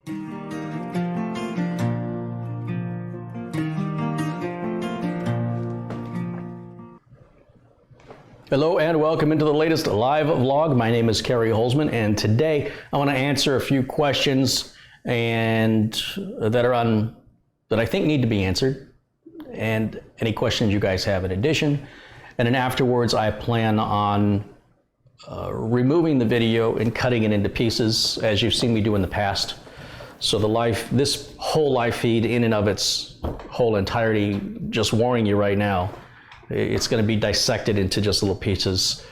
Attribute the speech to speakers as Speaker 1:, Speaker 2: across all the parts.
Speaker 1: Hello and welcome into the latest live vlog. My name is Carey and today I want to answer a few questions that I think need to be answered, and any questions you guys have in addition. And then afterwards I plan on removing the video and cutting it into pieces as you've seen me do in the past. So this whole live feed in and of its whole entirety, just warning you right now, it's going to be dissected into just little pieces,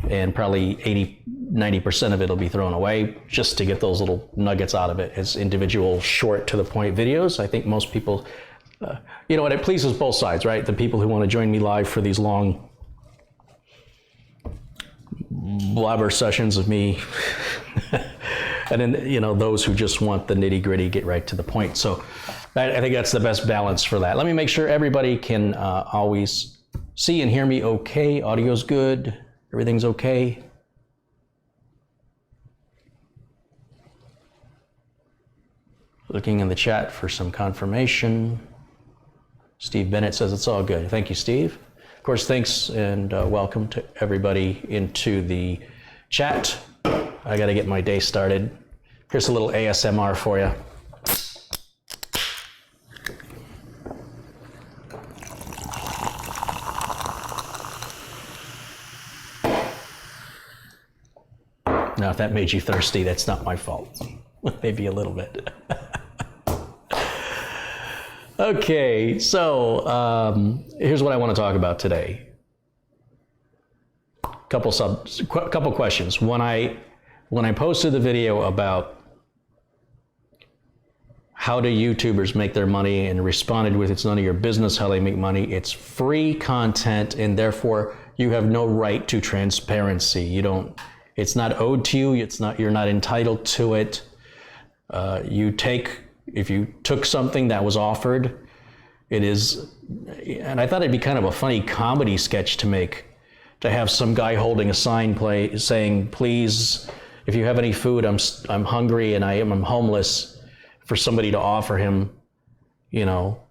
Speaker 1: and probably 80-90% of it will be thrown away just to get those little nuggets out of it as individual short to the point videos. I think most people, you know what, it pleases both sides, right? The people who want to join me live for these long blabber sessions of me and then, you know, those who just want the nitty gritty, get right to the point. So I think that's the best balance for that. Let me make sure everybody can always see and hear me okay. Audio's good. Everything's okay. Looking in the chat for some confirmation. Steve Bennett says it's all good. Thank you, Steve. Of course, thanks and welcome to everybody into the chat. I got to get my day started. Here's a little ASMR for you. Now, if that made you thirsty, that's not my fault. Maybe a little bit. Okay, so here's what I want to talk about today. Couple questions. When I posted the video about how do YouTubers make their money and responded with, it's none of your business how they make money. It's free content, and therefore you have no right to transparency. It's not owed to you. You're not entitled to it. If you took something that was offered, it is, and I thought it'd be kind of a funny comedy sketch to have some guy holding a sign saying, please, if you have any food, I'm hungry and I'm homeless, for somebody to offer him, you know,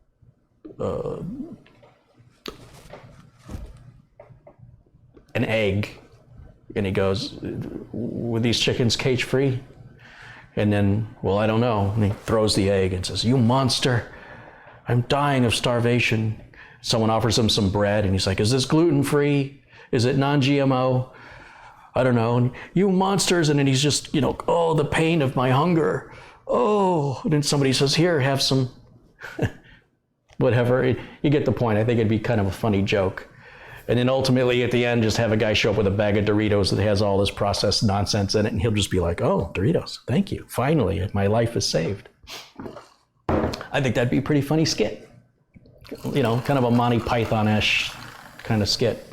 Speaker 1: an egg. And he goes, were these chickens cage free? And then, well, I don't know. And he throws the egg and says, you monster, I'm dying of starvation. Someone offers him some bread and he's like, is this gluten free? Is it non-GMO? I don't know. And, you monsters. And then he's just, you know, oh, the pain of my hunger. Oh, and then somebody says, here, have some, whatever. You get the point. I think it'd be kind of a funny joke. And then ultimately at the end, just have a guy show up with a bag of Doritos that has all this processed nonsense in it, and he'll just be like, oh, Doritos, thank you. Finally, my life is saved. I think that'd be a pretty funny skit. You know, kind of a Monty Python-ish kind of skit.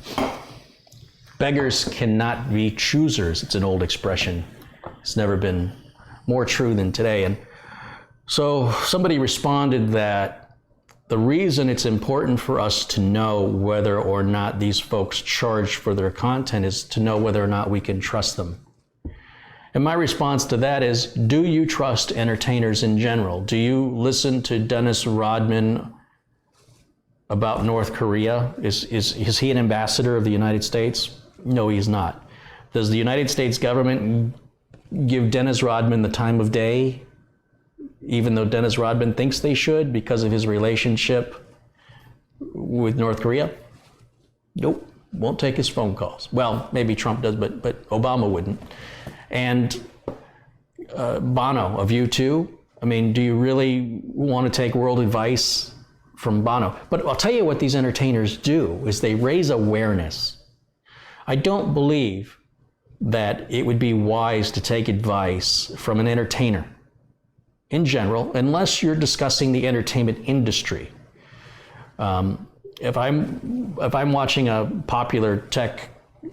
Speaker 1: Beggars cannot be choosers. It's an old expression. It's never been more true than today. And so somebody responded that the reason it's important for us to know whether or not these folks charge for their content is to know whether or not we can trust them. And my response to that is, do you trust entertainers in general? Do you listen to Dennis Rodman about North Korea? Is he an ambassador of the United States? No, he's not. Does the United States government give Dennis Rodman the time of day, even though Dennis Rodman thinks they should because of his relationship with North Korea? Nope, won't take his phone calls. Well, maybe Trump does, but Obama wouldn't. And Bono of U2, I mean, do you really want to take world advice from Bono? But I'll tell you what these entertainers do is they raise awareness. I don't believe that it would be wise to take advice from an entertainer in general, unless you're discussing the entertainment industry. If I'm watching a popular tech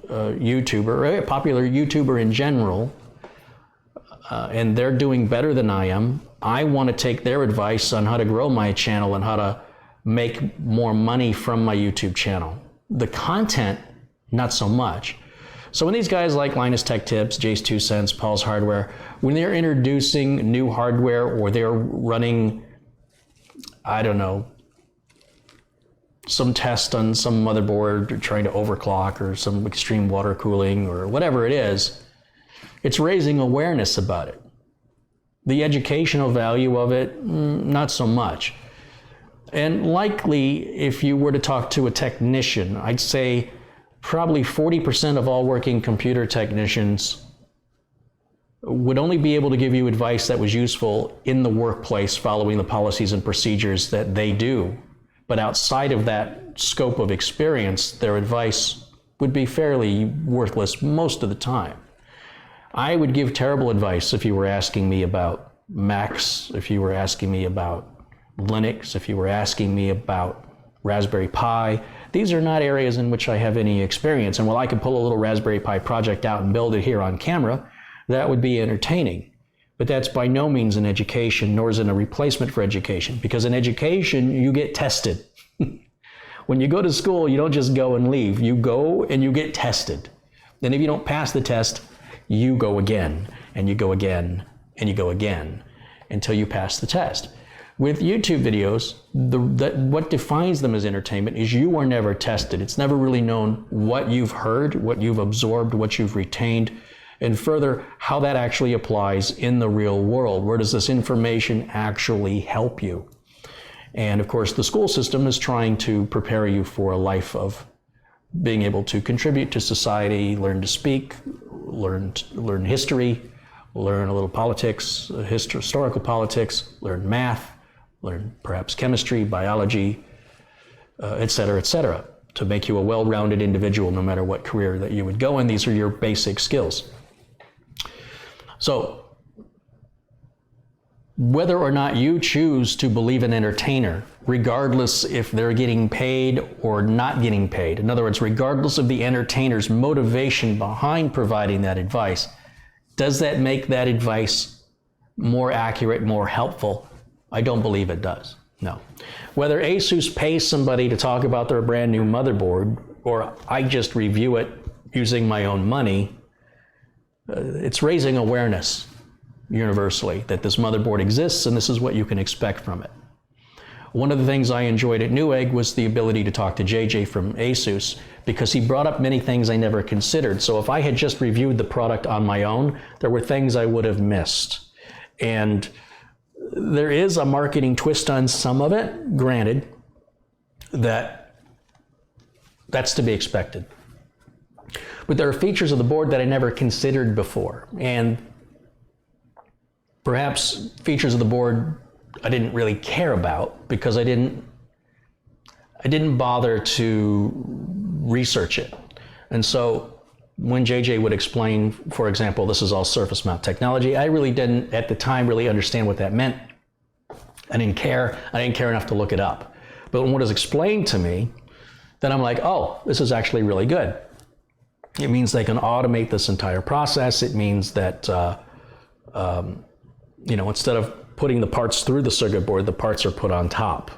Speaker 1: YouTuber, or a popular YouTuber in general, and they're doing better than I am, I want to take their advice on how to grow my channel and how to make more money from my YouTube channel. The content, not so much. So when these guys like Linus Tech Tips, Jay's 2 Cents, Paul's Hardware, when they're introducing new hardware or they're running, I don't know, some test on some motherboard or trying to overclock or some extreme water cooling or whatever it is, it's raising awareness about it. The educational value of it, not so much. And likely, if you were to talk to a technician, I'd say probably 40% of all working computer technicians would only be able to give you advice that was useful in the workplace following the policies and procedures that they do. But outside of that scope of experience, their advice would be fairly worthless most of the time. I would give terrible advice if you were asking me about Macs, if you were asking me about Linux, if you were asking me about Raspberry Pi. These are not areas in which I have any experience. And while I could pull a little Raspberry Pi project out and build it here on camera, that would be entertaining. But that's by no means an education, nor is it a replacement for education. Because in education, you get tested. When you go to school, you don't just go and leave. You go and you get tested. Then if you don't pass the test, you go again, and you go again, and you go again, until you pass the test. With YouTube videos, what defines them as entertainment is you are never tested. It's never really known what you've heard, what you've absorbed, what you've retained, and further, how that actually applies in the real world. Where does this information actually help you? And of course, the school system is trying to prepare you for a life of being able to contribute to society, learn to speak, learn history, learn a little politics, historical politics, learn math, learn perhaps chemistry, biology, et cetera, to make you a well-rounded individual no matter what career that you would go in. These are your basic skills. So, whether or not you choose to believe an entertainer, regardless if they're getting paid or not getting paid, in other words, regardless of the entertainer's motivation behind providing that advice, does that make that advice more accurate, more helpful? I don't believe it does, no. Whether ASUS pays somebody to talk about their brand new motherboard, or I just review it using my own money, it's raising awareness universally that this motherboard exists and this is what you can expect from it. One of the things I enjoyed at Newegg was the ability to talk to JJ from ASUS, because he brought up many things I never considered. So if I had just reviewed the product on my own, there were things I would have missed. And there is a marketing twist on some of it, granted, that's to be expected. But there are features of the board that I never considered before. And perhaps features of the board I didn't really care about because I didn't bother to research it. And so when JJ would explain, for example, this is all surface mount technology, I really didn't at the time really understand what that meant. I didn't care enough to look it up. But when it was explained to me, then I'm like, oh, this is actually really good. It means they can automate this entire process. It means that, instead of putting the parts through the circuit board, the parts are put on top.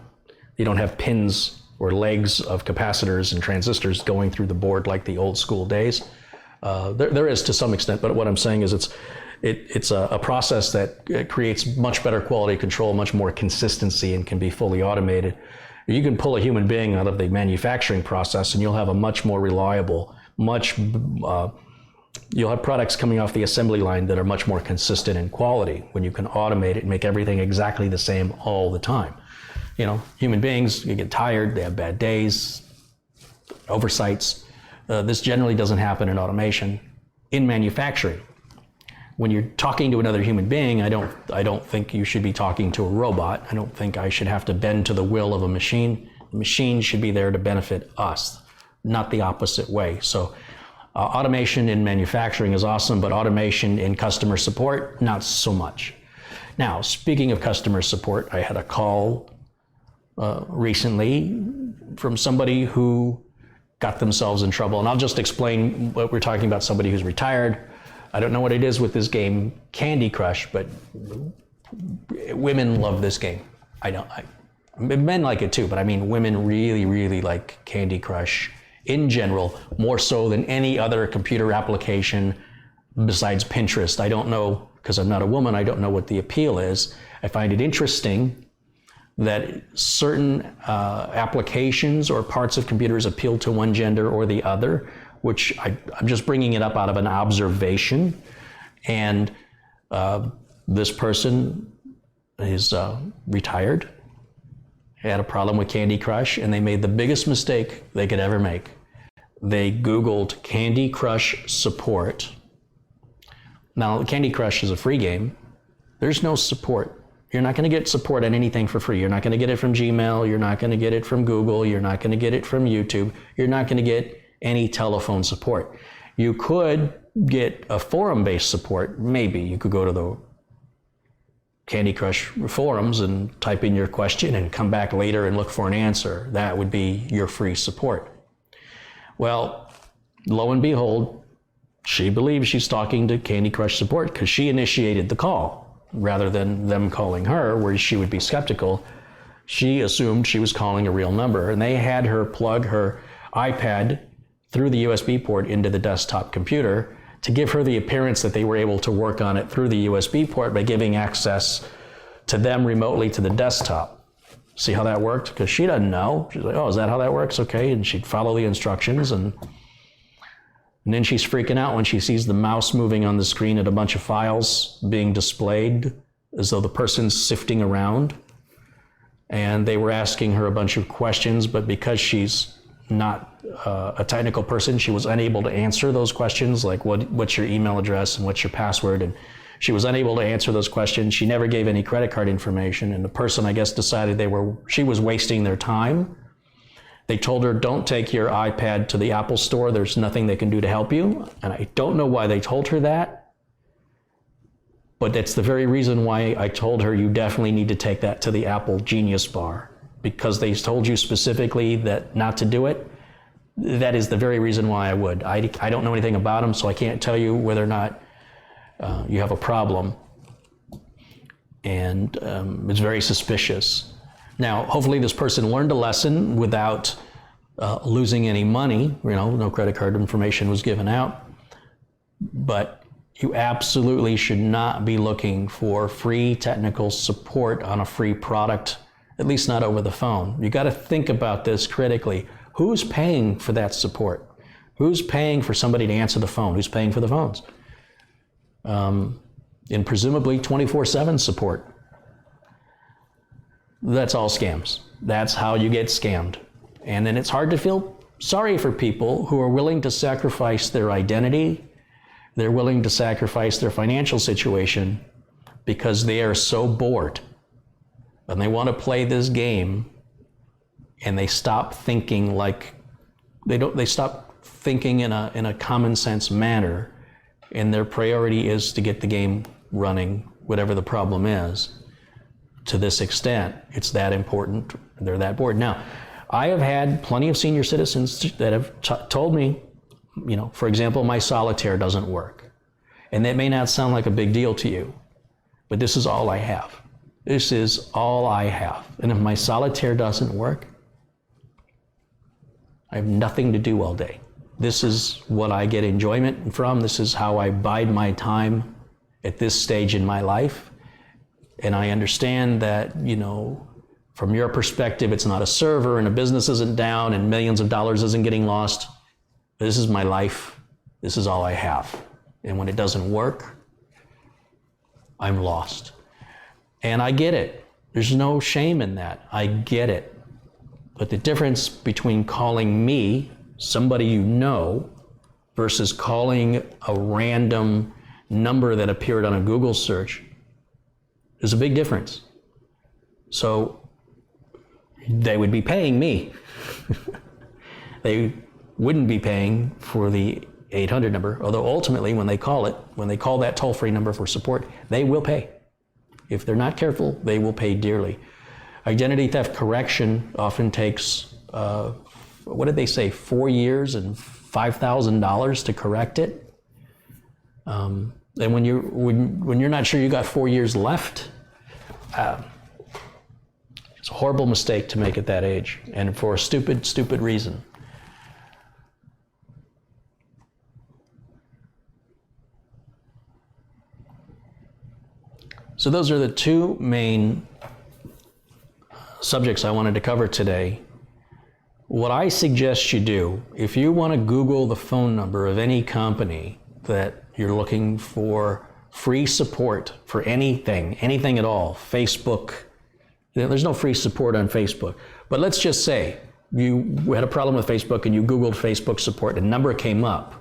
Speaker 1: You don't have pins or legs of capacitors and transistors going through the board like the old school days. There is to some extent, but what I'm saying is it's a process that creates much better quality control, much more consistency, and can be fully automated. You can pull a human being out of the manufacturing process and you'll have a much more reliable, you'll have products coming off the assembly line that are much more consistent in quality when you can automate it and make everything exactly the same all the time. Human beings, you get tired, they have bad days, oversights. This generally doesn't happen in automation. In manufacturing, when you're talking to another human being, I don't think you should be talking to a robot. I don't think I should have to bend to the will of a machine. The machine should be there to benefit us, not the opposite way. So automation in manufacturing is awesome, but automation in customer support, not so much. Now, speaking of customer support, I had a call recently from somebody who got themselves in trouble. And I'll just explain what we're talking about, somebody who's retired. I don't know what it is with this game, Candy Crush, but women love this game. Men like it too, but I mean, women really, really like Candy Crush in general, more so than any other computer application besides Pinterest. I don't know, because I'm not a woman, I don't know what the appeal is. I find it interesting that certain applications or parts of computers appeal to one gender or the other, which I'm just bringing it up out of an observation. And this person is retired, had a problem with Candy Crush, and they made the biggest mistake they could ever make. They Googled Candy Crush support. Now, Candy Crush is a free game. There's no support. You're not going to get support on anything for free. You're not going to get it from Gmail. You're not going to get it from Google. You're not going to get it from YouTube. You're not going to get any telephone support. You could get a forum-based support. Maybe you could go to the Candy Crush forums and type in your question and come back later and look for an answer. That would be your free support. Well, lo and behold, she believes she's talking to Candy Crush support because she initiated the call rather than them calling her, where she would be skeptical. She assumed she was calling a real number, and they had her plug her iPad through the USB port into the desktop computer to give her the appearance that they were able to work on it through the USB port by giving access to them remotely to the desktop. See how that worked? Because she doesn't know. She's like, oh, is that how that works? Okay. And she'd follow the instructions, and then she's freaking out when she sees the mouse moving on the screen at a bunch of files being displayed as though the person's sifting around. And they were asking her a bunch of questions, but because she's not a technical person, she was unable to answer those questions, like what's your email address and what's your password, and she was unable to answer those questions. She never gave any credit card information, and the person, I guess, decided she was wasting their time. They told her, don't take your iPad to the Apple store. There's nothing they can do to help you. And I don't know why they told her that, but that's the very reason why I told her you definitely need to take that to the Apple Genius Bar, because they told you specifically that not to do it. That is the very reason why I would. I don't know anything about them, so I can't tell you whether or not you have a problem. And it's very suspicious. Now, hopefully this person learned a lesson without losing any money. No credit card information was given out. But you absolutely should not be looking for free technical support on a free product, at least not over the phone. You got to think about this critically. Who's paying for that support? Who's paying for somebody to answer the phone? Who's paying for the phones? And presumably 24/7 support. That's all scams. That's how you get scammed. And then it's hard to feel sorry for people who are willing to sacrifice their identity. They're willing to sacrifice their financial situation because they are so bored and they want to play this game, and they stop thinking they stop thinking in a common sense manner, and their priority is to get the game running, whatever the problem is. To this extent, it's that important. They're that bored. Now, I have had plenty of senior citizens that have told me, for example, my solitaire doesn't work. And that may not sound like a big deal to you, but this is all I have. This is all I have. And if my solitaire doesn't work, I have nothing to do all day. This is what I get enjoyment from. This is how I bide my time at this stage in my life. And I understand that, from your perspective, it's not a server and a business isn't down and millions of dollars isn't getting lost. This is my life. This is all I have. And when it doesn't work, I'm lost. And I get it. There's no shame in that. I get it. But the difference between calling me, somebody you know, versus calling a random number that appeared on a Google search, there's a big difference. So they would be paying me. They wouldn't be paying for the 800 number, although ultimately when they call that toll-free number for support, they will pay. If they're not careful, they will pay dearly. Identity theft correction often takes, what did they say, 4 years and $5,000 to correct it? And when you're not sure you got 4 years left, it's a horrible mistake to make at that age, and for a stupid reason. So those are the two main subjects I wanted to cover today. What I suggest you do, if you want to Google the phone number of any company that you're looking for free support for anything at all, Facebook, there's no free support on Facebook, but let's just say you had a problem with Facebook and you Googled Facebook support, a number came up.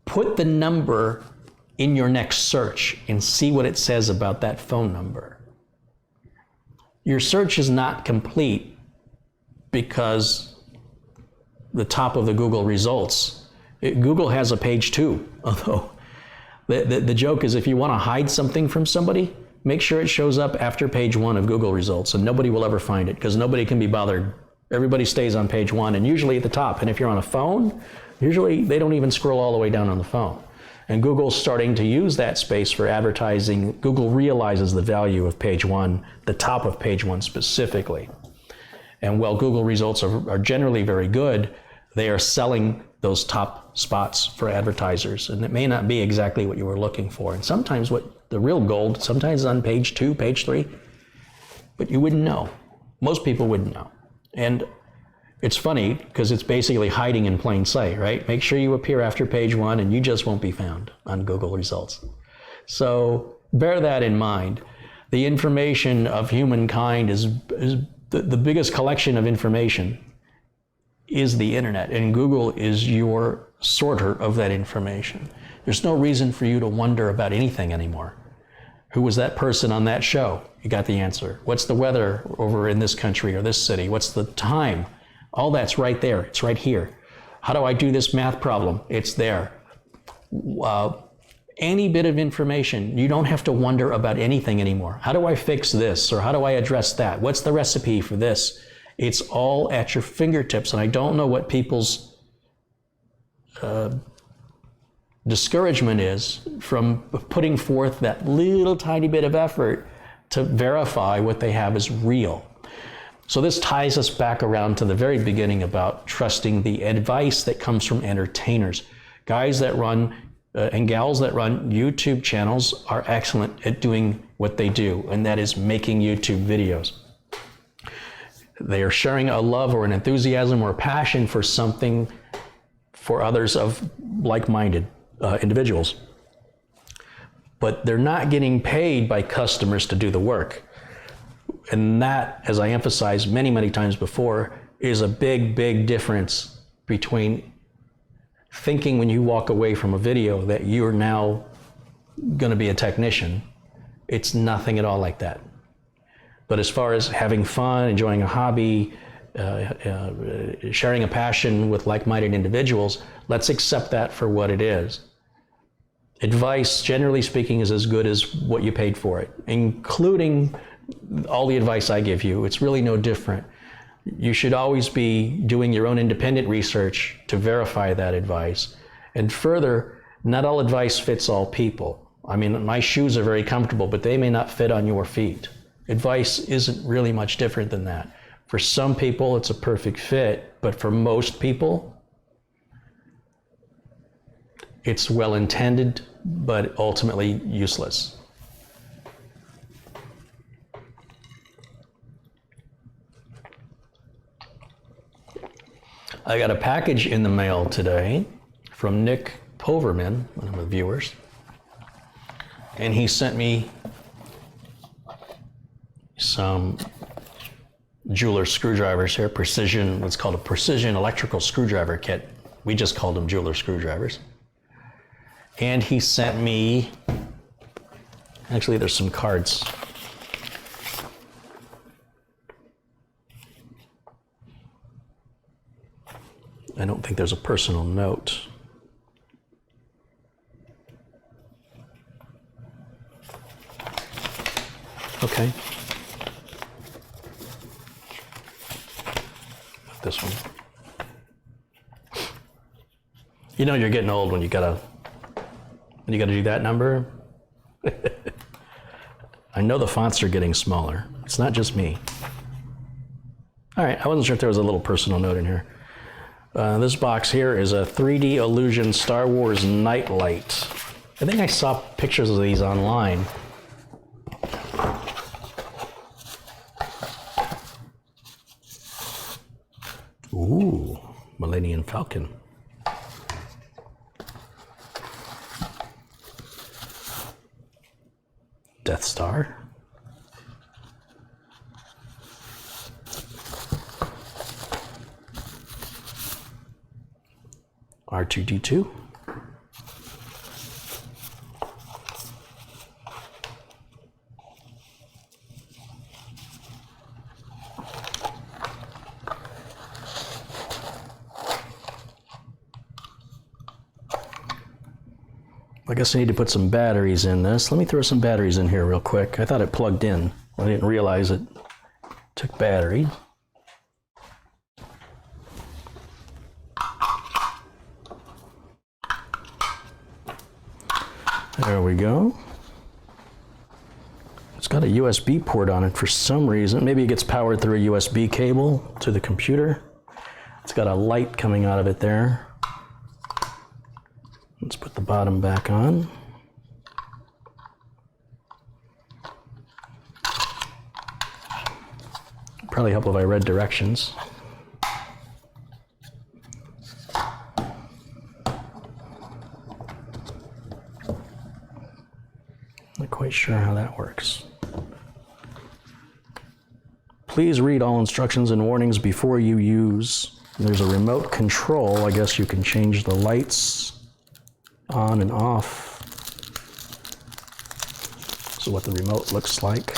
Speaker 1: Put the number in your next search and see what it says about that phone number. Your search is not complete because the top of the Google results, Google has a page 2, although the joke is if you want to hide something from somebody, make sure it shows up after page 1 of Google results and nobody will ever find it because nobody can be bothered. Everybody stays on page 1 and usually at the top. And if you're on a phone, usually they don't even scroll all the way down on the phone. And Google's starting to use that space for advertising. Google realizes the value of page 1, the top of page 1 specifically. And while Google results are generally very good, they are selling those top spots for advertisers. And it may not be exactly what you were looking for. And sometimes what the real gold, sometimes is on page 2, page 3, but you wouldn't know. Most people wouldn't know. And it's funny because it's basically hiding in plain sight, right? Make sure you appear after page 1 and you just won't be found on Google results. So bear that in mind. The information of humankind is the biggest collection of information is the internet, and Google is your sorter of that information. There's no reason for you to wonder about anything anymore. Who was that person on that show? You got the answer. What's the weather over in this country or this city? What's the time? All that's right there. It's right here. How do I do this math problem? It's there. Any bit of information, you don't have to wonder about anything anymore. How do I fix this? Or how do I address that? What's the recipe for this? It's all at your fingertips. And I don't know what people's discouragement is from putting forth that little tiny bit of effort to verify what they have is real. So this ties us back around to the very beginning about trusting the advice that comes from entertainers. Guys that run and gals that run YouTube channels are excellent at doing what they do, and that is making YouTube videos. They are sharing a love or an enthusiasm or a passion for something for others of like-minded individuals. But they're not getting paid by customers to do the work. And that, as I emphasized many, many times before, is a big, big difference between thinking when you walk away from a video that you're now going to be a technician. It's nothing at all like that. But as far as having fun, enjoying a hobby, sharing a passion with like-minded individuals, let's accept that for what it is. Advice, generally speaking, is as good as what you paid for it, including all the advice I give you. It's really no different. You should always be doing your own independent research to verify that advice. And further, not all advice fits all people. I mean, my shoes are very comfortable, but they may not fit on your feet. Advice isn't really much different than that. For some people, it's a perfect fit, but for most people, it's well-intended, but ultimately useless. I got a package in the mail today from Nick Poverman, one of the viewers, and he sent me some jeweler screwdrivers here, precision, what's called a precision electrical screwdriver kit. We just called them jeweler screwdrivers. And he sent me, actually there's some cards. I don't think there's a personal note. Okay. This one. You know you're getting old when you gotta do that number. I know the fonts are getting smaller. It's not just me. All right, I wasn't sure if there was a little personal note in here. This box here is a 3D Illusion Star Wars Nightlight. I think I saw pictures of these online. Ooh, Millennium Falcon. Death Star. R2-D2. I guess I need to put some batteries in this. Let me throw some batteries in here real quick. I thought it plugged in. I didn't realize it took battery. There we go. It's got a USB port on it for some reason. Maybe it gets powered through a USB cable to the computer. It's got a light coming out of it there. Let's put the bottom back on. Probably help if I read directions. Not quite sure how that works. Please read all instructions and warnings before you use. There's a remote control. I guess you can change the lights on and off. So what the remote looks like.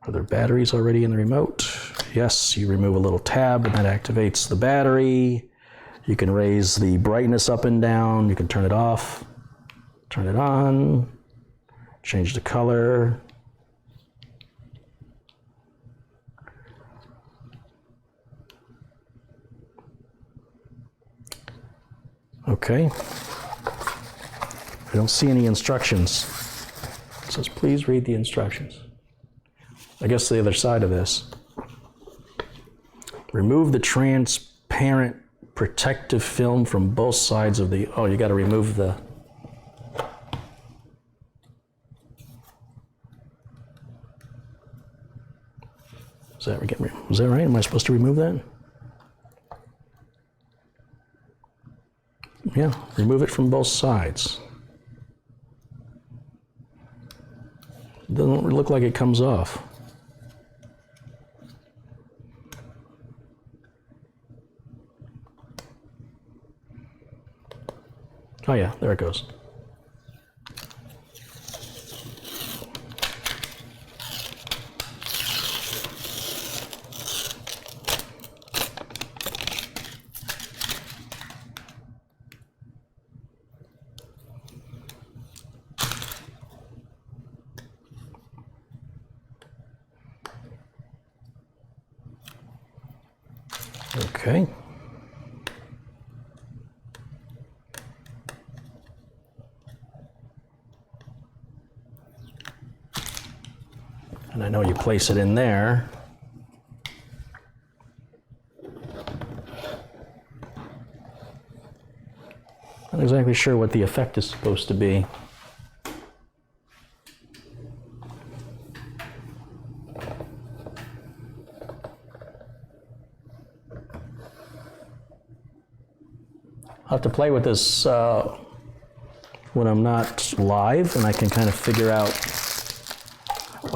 Speaker 1: Are there batteries already in the remote? Yes, you remove a little tab and that activates the battery. You can raise the brightness up and down. You can turn it off, turn it on, change the color. Okay. I don't see any instructions. It says, please read the instructions. I guess the other side of this. Remove the transparent protective film from both sides of the, oh, you got to remove the, is that right? Am I supposed to remove that? Yeah, remove it from both sides. It doesn't look like it comes off. Oh yeah, there it goes. Okay. And I know you place it in there. Not exactly sure what the effect is supposed to be. I'll have to play with this when I'm not live, and I can kind of figure out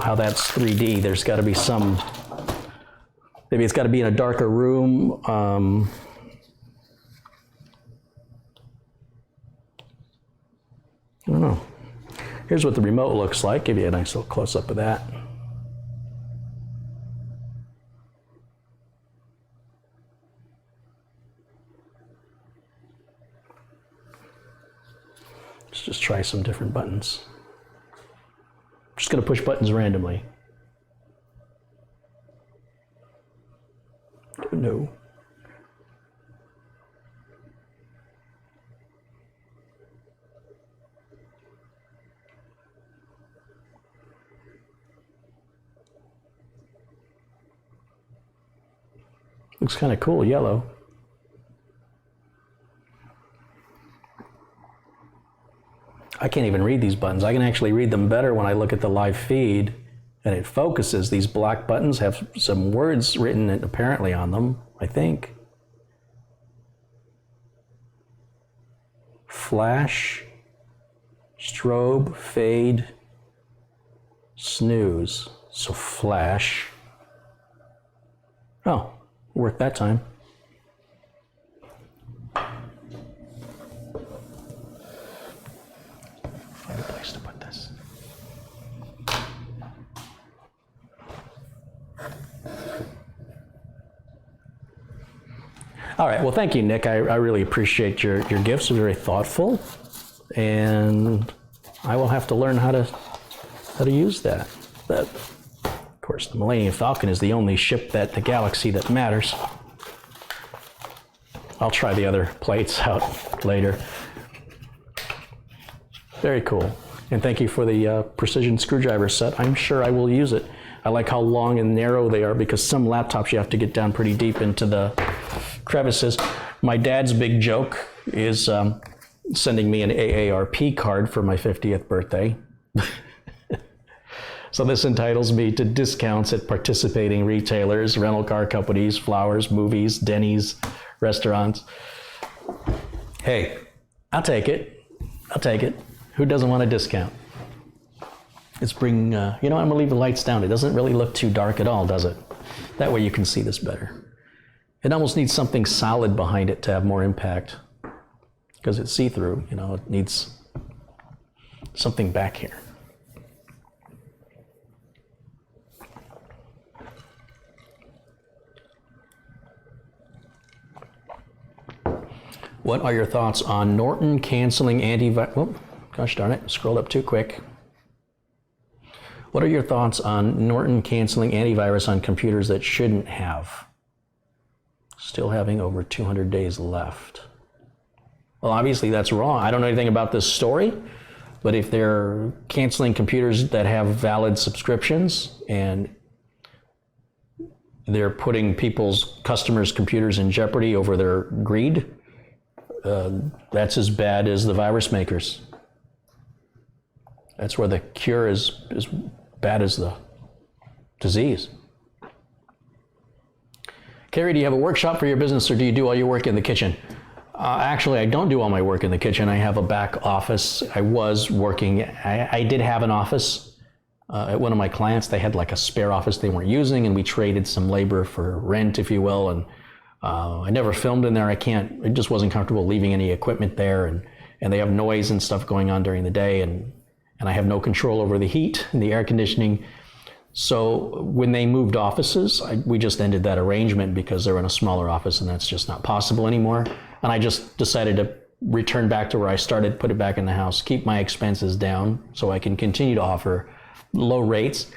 Speaker 1: how that's 3D. There's got to be some, maybe it's got to be in a darker room. I don't know. Here's what the remote looks like. Give you a nice little close-up of that. Let's just try some different buttons. I'm just going to push buttons randomly. No. Looks kind of cool, yellow. I can't even read these buttons. I can actually read them better when I look at the live feed and it focuses. These black buttons have some words written apparently on them, I think. Flash, strobe, fade, snooze. So flash. Oh, worked that time. Find a place to put this. All right, well, thank you, Nick. I really appreciate your gifts. They're very thoughtful, and I will have to learn how to use that. But, of course, the Millennium Falcon is the only ship that the galaxy that matters. I'll try the other plates out later. Very cool. And thank you for the precision screwdriver set. I'm sure I will use it. I like how long and narrow they are, because some laptops you have to get down pretty deep into the crevices. My dad's big joke is sending me an AARP card for my 50th birthday. So this entitles me to discounts at participating retailers, rental car companies, flowers, movies, Denny's, restaurants. Hey, I'll take it. I'll take it. Who doesn't want a discount? Let's bring, you know, I'm gonna leave the lights down. It doesn't really look too dark at all, does it? That way you can see this better. It almost needs something solid behind it to have more impact, because it's see-through, you know, it needs something back here. What are your thoughts on Norton canceling antivirus? Oh, gosh darn it, scrolled up too quick. What are your thoughts on Norton canceling antivirus on computers that shouldn't have? Still having over 200 days left. Well, obviously that's wrong. I don't know anything about this story, but if they're canceling computers that have valid subscriptions and they're putting customers' computers in jeopardy over their greed, that's as bad as the virus makers. That's where the cure is as bad as the disease. Carey, do you have a workshop for your business, or do you do all your work in the kitchen? Actually, I don't do all my work in the kitchen. I have a back office. I was working, I did have an office at one of my clients. They had like a spare office they weren't using, and we traded some labor for rent, if you will. And I never filmed in there. I just wasn't comfortable leaving any equipment there. And they have noise and stuff going on during the day. And I have no control over the heat and the air conditioning. So when they moved offices, we just ended that arrangement because they're in a smaller office and that's just not possible anymore. And I just decided to return back to where I started, put it back in the house, keep my expenses down so I can continue to offer low rates.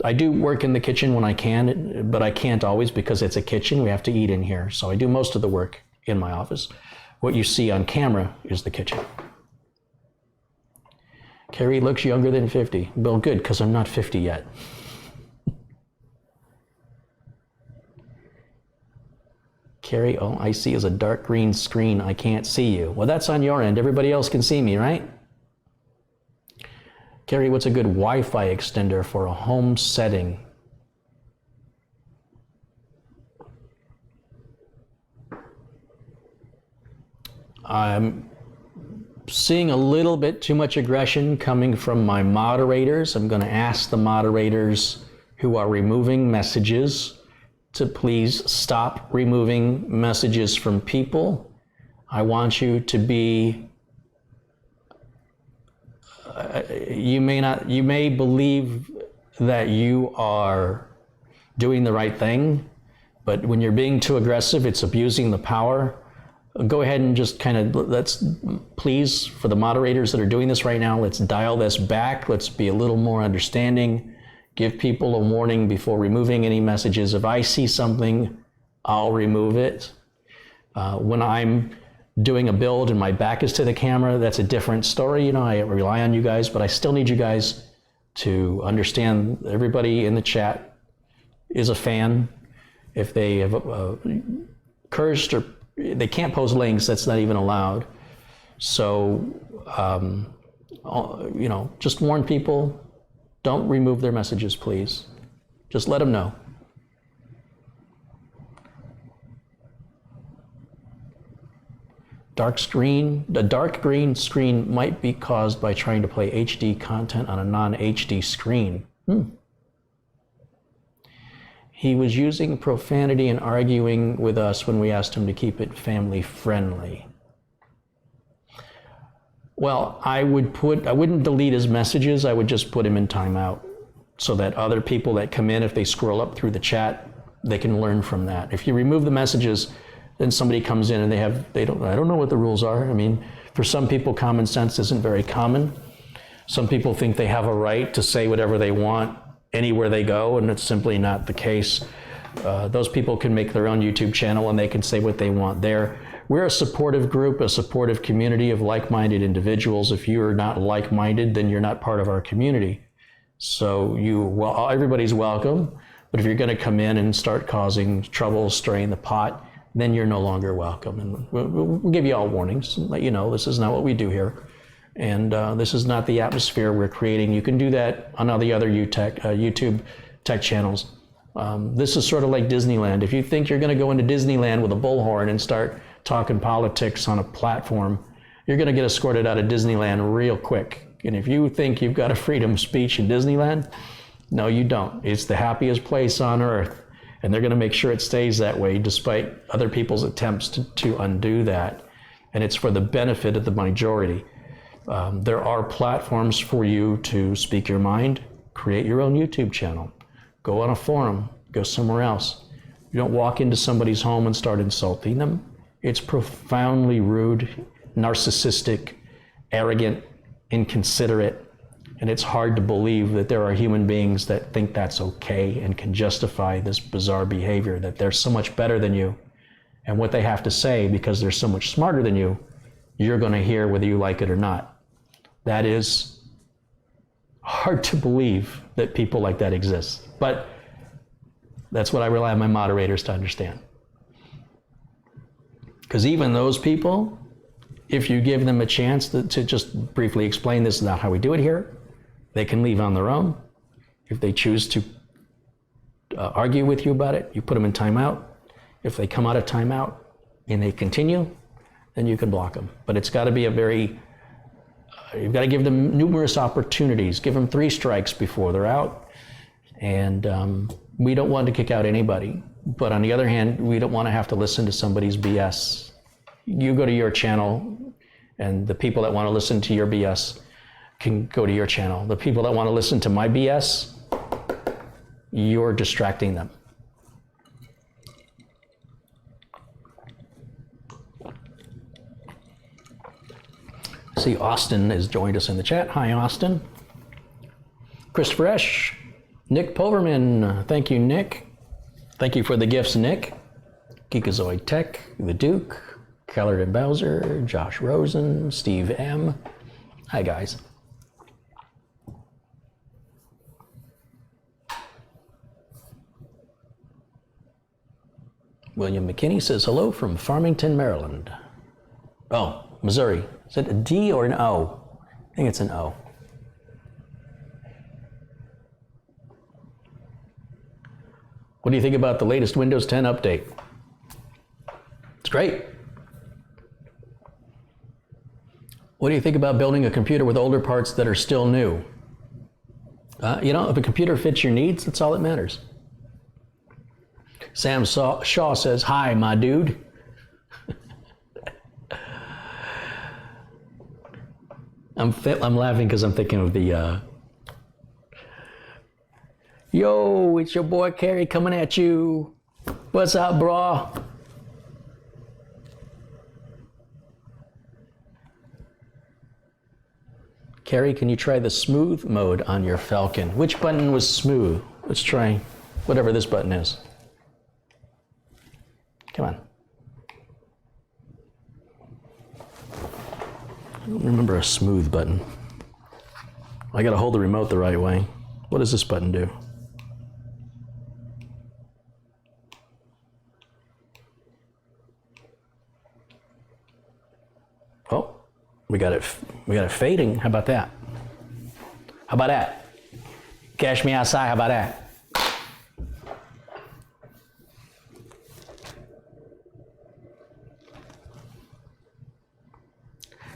Speaker 1: I do work in the kitchen when I can, but I can't always because it's a kitchen. We have to eat in here. So I do most of the work in my office. What you see on camera is the kitchen. Carey looks younger than 50. Well, good, because I'm not 50 yet. Carey, all I see is a dark green screen. I can't see you. Well, that's on your end. Everybody else can see me, right? Carey, what's a good Wi-Fi extender for a home setting? I'm seeing a little bit too much aggression coming from my moderators. I'm going to ask the moderators who are removing messages to please stop removing messages from people. I want you to be, you may believe that you are doing the right thing, but when you're being too aggressive, it's abusing the power. Go ahead and just kind of, please, for the moderators that are doing this right now, let's dial this back. Let's be a little more understanding. Give people a warning before removing any messages. If I see something, I'll remove it. When I'm doing a build and my back is to the camera, that's a different story. You know, I rely on you guys, but I still need you guys to understand everybody in the chat is a fan. If they have cursed or they can't post links, that's not even allowed. So, you know, just warn people. Don't remove their messages, please. Just let them know. The dark green screen might be caused by trying to play HD content on a non-HD screen. He was using profanity and arguing with us when we asked him to keep it family friendly. Well, I wouldn't delete his messages, I would just put him in timeout so that other people that come in, if they scroll up through the chat, they can learn from that. If you remove the messages, then somebody comes in and I don't know what the rules are. I mean, for some people, common sense isn't very common. Some people think they have a right to say whatever they want anywhere they go, and it's simply not the case. Those people can make their own YouTube channel and they can say what they want there. We're a supportive group, a supportive community of like-minded individuals. If you're not like-minded, then you're not part of our community. So everybody's welcome, but if you're gonna come in and start causing trouble, stirring the pot, then you're no longer welcome. And we'll give you all warnings and let you know this is not what we do here. And this is not the atmosphere we're creating. You can do that on all the other YouTube tech channels. This is sort of like Disneyland. If you think you're gonna go into Disneyland with a bullhorn and start talking politics on a platform, you're gonna get escorted out of Disneyland real quick. And if you think you've got a freedom of speech in Disneyland, no, you don't. It's the happiest place on earth. And they're gonna make sure it stays that way despite other people's attempts to undo that. And it's for the benefit of the majority. There are platforms for you to speak your mind, create your own YouTube channel, go on a forum, go somewhere else. You don't walk into somebody's home and start insulting them. It's profoundly rude, narcissistic, arrogant, inconsiderate, and it's hard to believe that there are human beings that think that's okay and can justify this bizarre behavior, that they're so much better than you, and what they have to say, because they're so much smarter than you, you're gonna hear whether you like it or not. That is hard to believe that people like that exist, but that's what I rely on my moderators to understand. Because even those people, if you give them a chance to just briefly explain this is not how we do it here, they can leave on their own. If they choose to argue with you about it, you put them in timeout. If they come out of timeout and they continue, then you can block them. But it's got to be you've got to give them numerous opportunities. Give them 3 strikes before they're out. And we don't want to kick out anybody. But on the other hand, we don't want to have to listen to somebody's BS. You go to your channel, and the people that want to listen to your BS can go to your channel. The people that want to listen to my BS, you're distracting them. See, Austin has joined us in the chat. Hi, Austin. Christopher Esch, Nick Poverman. Thank you, Nick. Thank you for the gifts, Nick. Geekazoid Tech, The Duke, Kellard and Bowser, Josh Rosen, Steve M. Hi, guys. William McKinney says hello from Farmington, Maryland. Oh, Missouri. Is it a D or an O? I think it's an O. What do you think about the latest Windows 10 update? It's great. What do you think about building a computer with older parts that are still new? If a computer fits your needs, that's all that matters. Sam Shaw says, hi, my dude. I'm laughing because I'm thinking of the yo, it's your boy Carey coming at you. What's up, bro? Carey, can you try the smooth mode on your Falcon? Which button was smooth? Let's try whatever this button is. Come on. I don't remember a smooth button. I gotta hold the remote the right way. What does this button do? Oh, we got it fading. How about that? How about that? Cash me outside, how about that?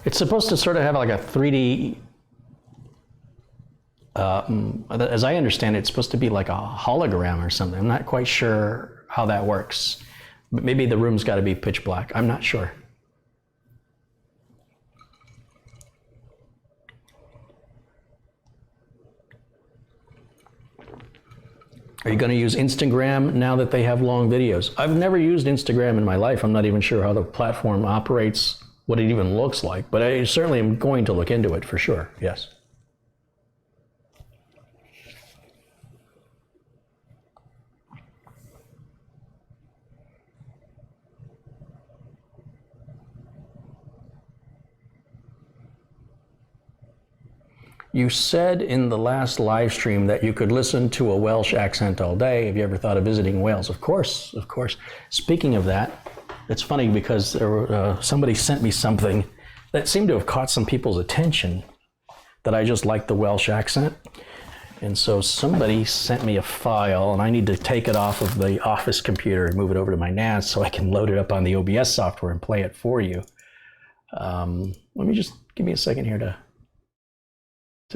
Speaker 1: It's supposed to sort of have like a 3D, as I understand it, it's supposed to be like a hologram or something. I'm not quite sure how that works. But maybe the room's got to be pitch black. I'm not sure. Are you going to use Instagram now that they have long videos? I've never used Instagram in my life. I'm not even sure how the platform operates, what it even looks like, but I certainly am going to look into it for sure, yes. You said in the last live stream that you could listen to a Welsh accent all day. Have you ever thought of visiting Wales? Of course, of course. Speaking of that, it's funny because somebody sent me something that seemed to have caught some people's attention, that I just liked the Welsh accent. And so somebody sent me a file, and I need to take it off of the office computer and move it over to my NAS so I can load it up on the OBS software and play it for you. Let me just, give me a second here to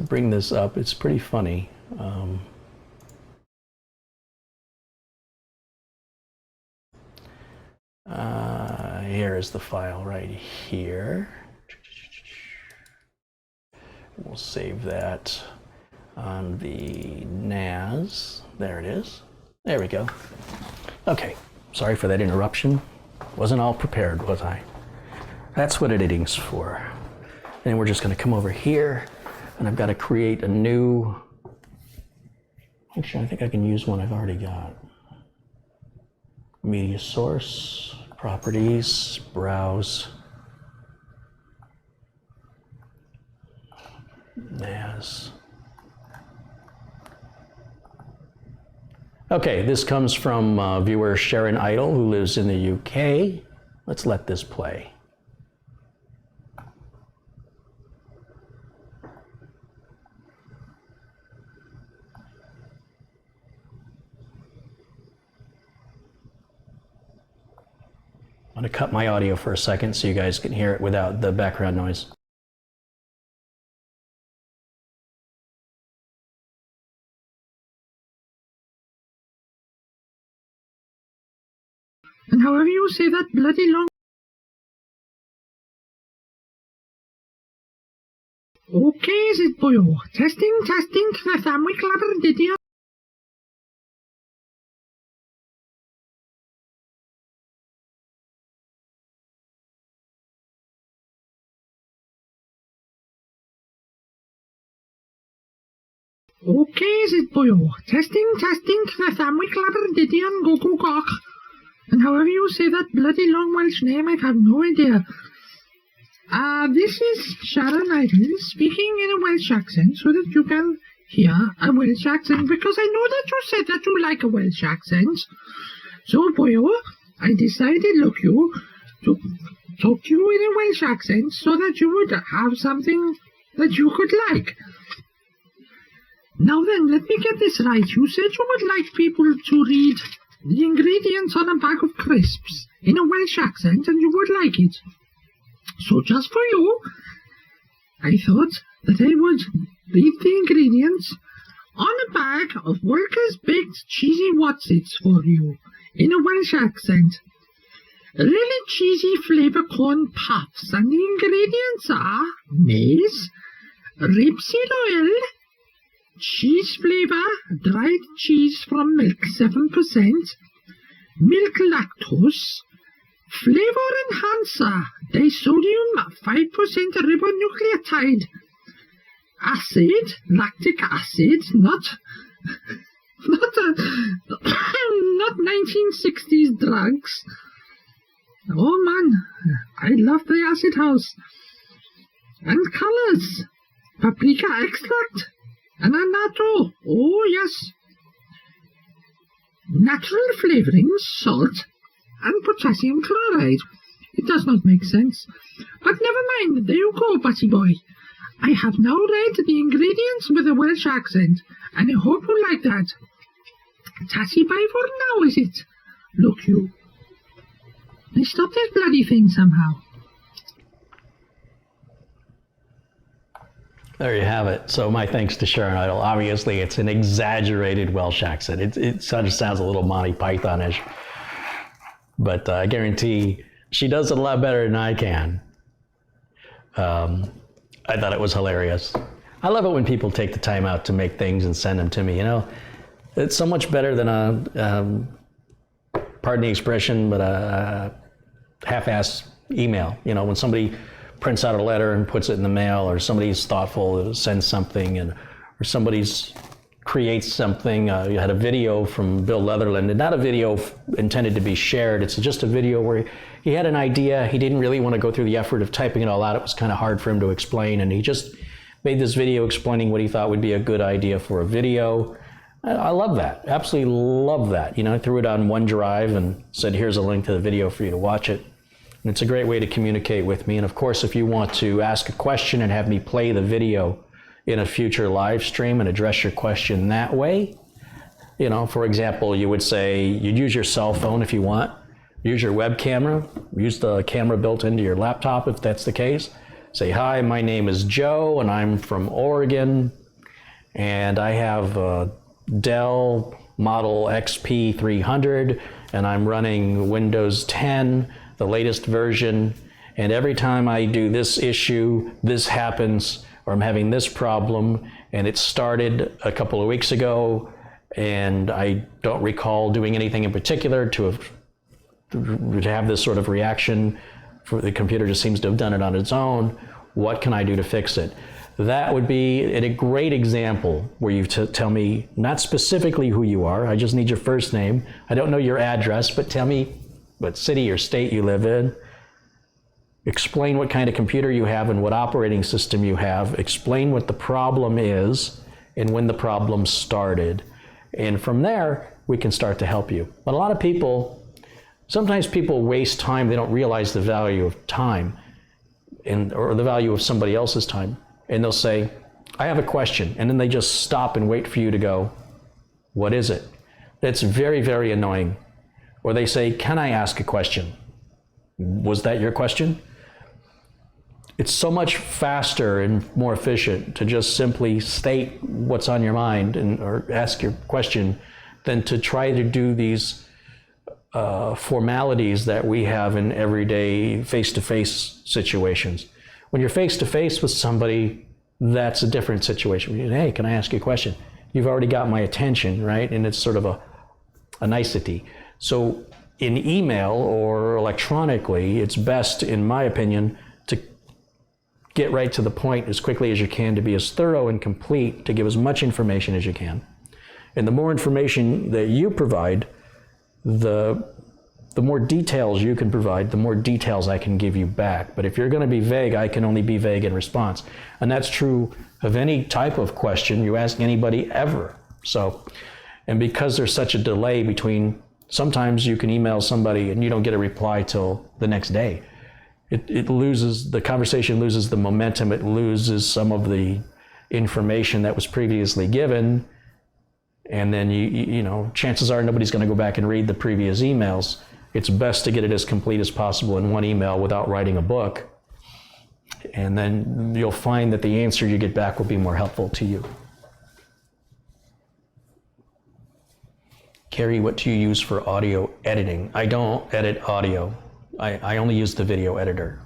Speaker 1: bring this up. It's pretty funny. Here is the file right here. We'll save that on the NAS. There it is. There we go. Okay, sorry for that interruption. Wasn't all prepared, was I? That's what editing's for. And we're just gonna come over here, and I've got to create a new, actually I think I can use one I've already got. Media source, properties, browse, NAS. Okay, this comes from viewer Sharon Idle, who lives in the UK. Let's let this play. I'm going to cut my audio for a second so you guys can hear it without the background noise.
Speaker 2: And however you say that bloody long... Okay, is it, boyo? Testing, the family clever, did you? Okay, is it, boyo? Testing, the family clever, did you? Go, cock. And however you say that bloody long Welsh name, I have no idea. This is Sharon Idle speaking in a Welsh accent so that you can hear a Welsh accent, because I know that you said that you like a Welsh accent. So, boyo, I decided, look, you, to talk to you in a Welsh accent so that you would have something that you could like. Now then, let me get this right. You said you would like people to read the ingredients on a bag of crisps in a Welsh accent, and you would like it. So just for you, I thought that I would read the ingredients on a bag of Workers' Baked Cheesy Wotsits for you in a Welsh accent. Really cheesy flavour corn puffs, and the ingredients are maize, rapeseed oil, cheese flavour, dried cheese from milk 7%, milk lactose, flavour enhancer, disodium 5% ribonucleotide, acid, lactic acid, not 1960s drugs. Oh man, I love the acid house. And colours, paprika extract, and annatto, oh yes. Natural flavourings, salt, and potassium chloride. It does not make sense. But never mind, there you go, Batty boy. I have now read the ingredients with a Welsh accent, and I hope you like that. Tassie by for now, is it? Look, you. Let's stop this bloody thing somehow.
Speaker 1: There you have it. So my thanks to Sharon Idle. Obviously, it's an exaggerated Welsh accent. It sort of sounds a little Monty Python-ish. But I guarantee she does it a lot better than I can. I thought it was hilarious. I love it when people take the time out to make things and send them to me. You know, it's so much better than pardon the expression, but a half-ass email. You know, when somebody prints out a letter and puts it in the mail, or somebody's thoughtful to send something, or somebody's creates something. You had a video from Bill Leatherland, and not a video intended to be shared. It's just a video where he had an idea. He didn't really want to go through the effort of typing it all out. It was kind of hard for him to explain, and he just made this video explaining what he thought would be a good idea for a video. I love that. Absolutely love that. You know, I threw it on OneDrive and said, here's a link to the video for you to watch it. And it's a great way to communicate with me. And of course, if you want to ask a question and have me play the video in a future live stream and address your question that way, you know, for example, you would say, you'd use your cell phone if you want, use your web camera, use the camera built into your laptop if that's the case. Say, hi, my name is Joe and I'm from Oregon and I have a Dell Model XP 300 and I'm running Windows 10, the latest version, and every time I do this issue, this happens, or I'm having this problem, and it started a couple of weeks ago, and I don't recall doing anything in particular to have this sort of reaction. The computer just seems to have done it on its own. What can I do to fix it? That would be a great example where you tell me not specifically who you are. I just need your first name. I don't know your address, but tell me what city or state you live in. Explain what kind of computer you have and what operating system you have. Explain what the problem is and when the problem started. And from there, we can start to help you. But a lot of people, sometimes people waste time. They don't realize the value of time or the value of somebody else's time. And they'll say, I have a question. And then they just stop and wait for you to go, what is it? That's very, very annoying. Or they say, can I ask a question? Was that your question? It's so much faster and more efficient to just simply state what's on your mind or ask your question than to try to do these formalities that we have in everyday face-to-face situations. When you're face-to-face with somebody, that's a different situation. Hey, can I ask you a question? You've already got my attention, right? And it's sort of a nicety. So in email or electronically, it's best, in my opinion, to get right to the point as quickly as you can, to be as thorough and complete, to give as much information as you can. And the more information that you provide, the more details you can provide, the more details I can give you back. But if you're going to be vague, I can only be vague in response. And that's true of any type of question you ask anybody ever. So, and because there's such a delay between, sometimes you can email somebody and you don't get a reply till the next day. It loses, the conversation loses the momentum, it loses some of the information that was previously given. And then you know, chances are nobody's going to go back and read the previous emails. It's best to get it as complete as possible in one email without writing a book. And then you'll find that the answer you get back will be more helpful to you. Carey, what do you use for audio editing? I don't edit audio. I only use the video editor.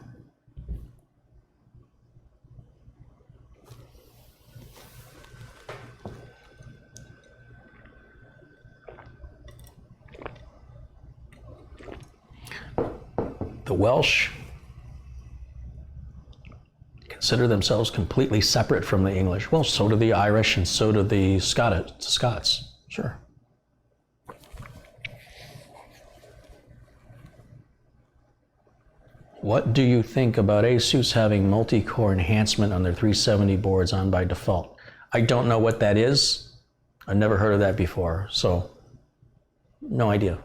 Speaker 1: The Welsh consider themselves completely separate from the English. Well, so do the Irish and so do the Scots. Sure. What do you think about ASUS having multi-core enhancement on their 370 boards on by default? I don't know what that is. I've never heard of that before, so no idea.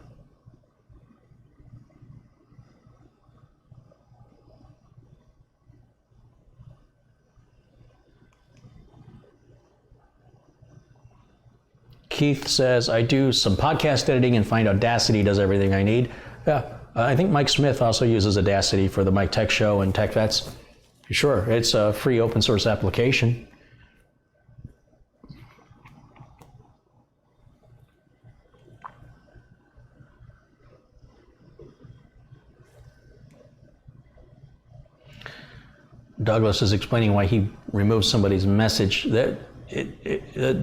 Speaker 1: Keith says, I do some podcast editing and find Audacity does everything I need. Yeah, I think Mike Smith also uses Audacity for the Mike Tech Show and Tech Vets. Sure, it's a free open source application. Douglas is explaining why he removed somebody's message.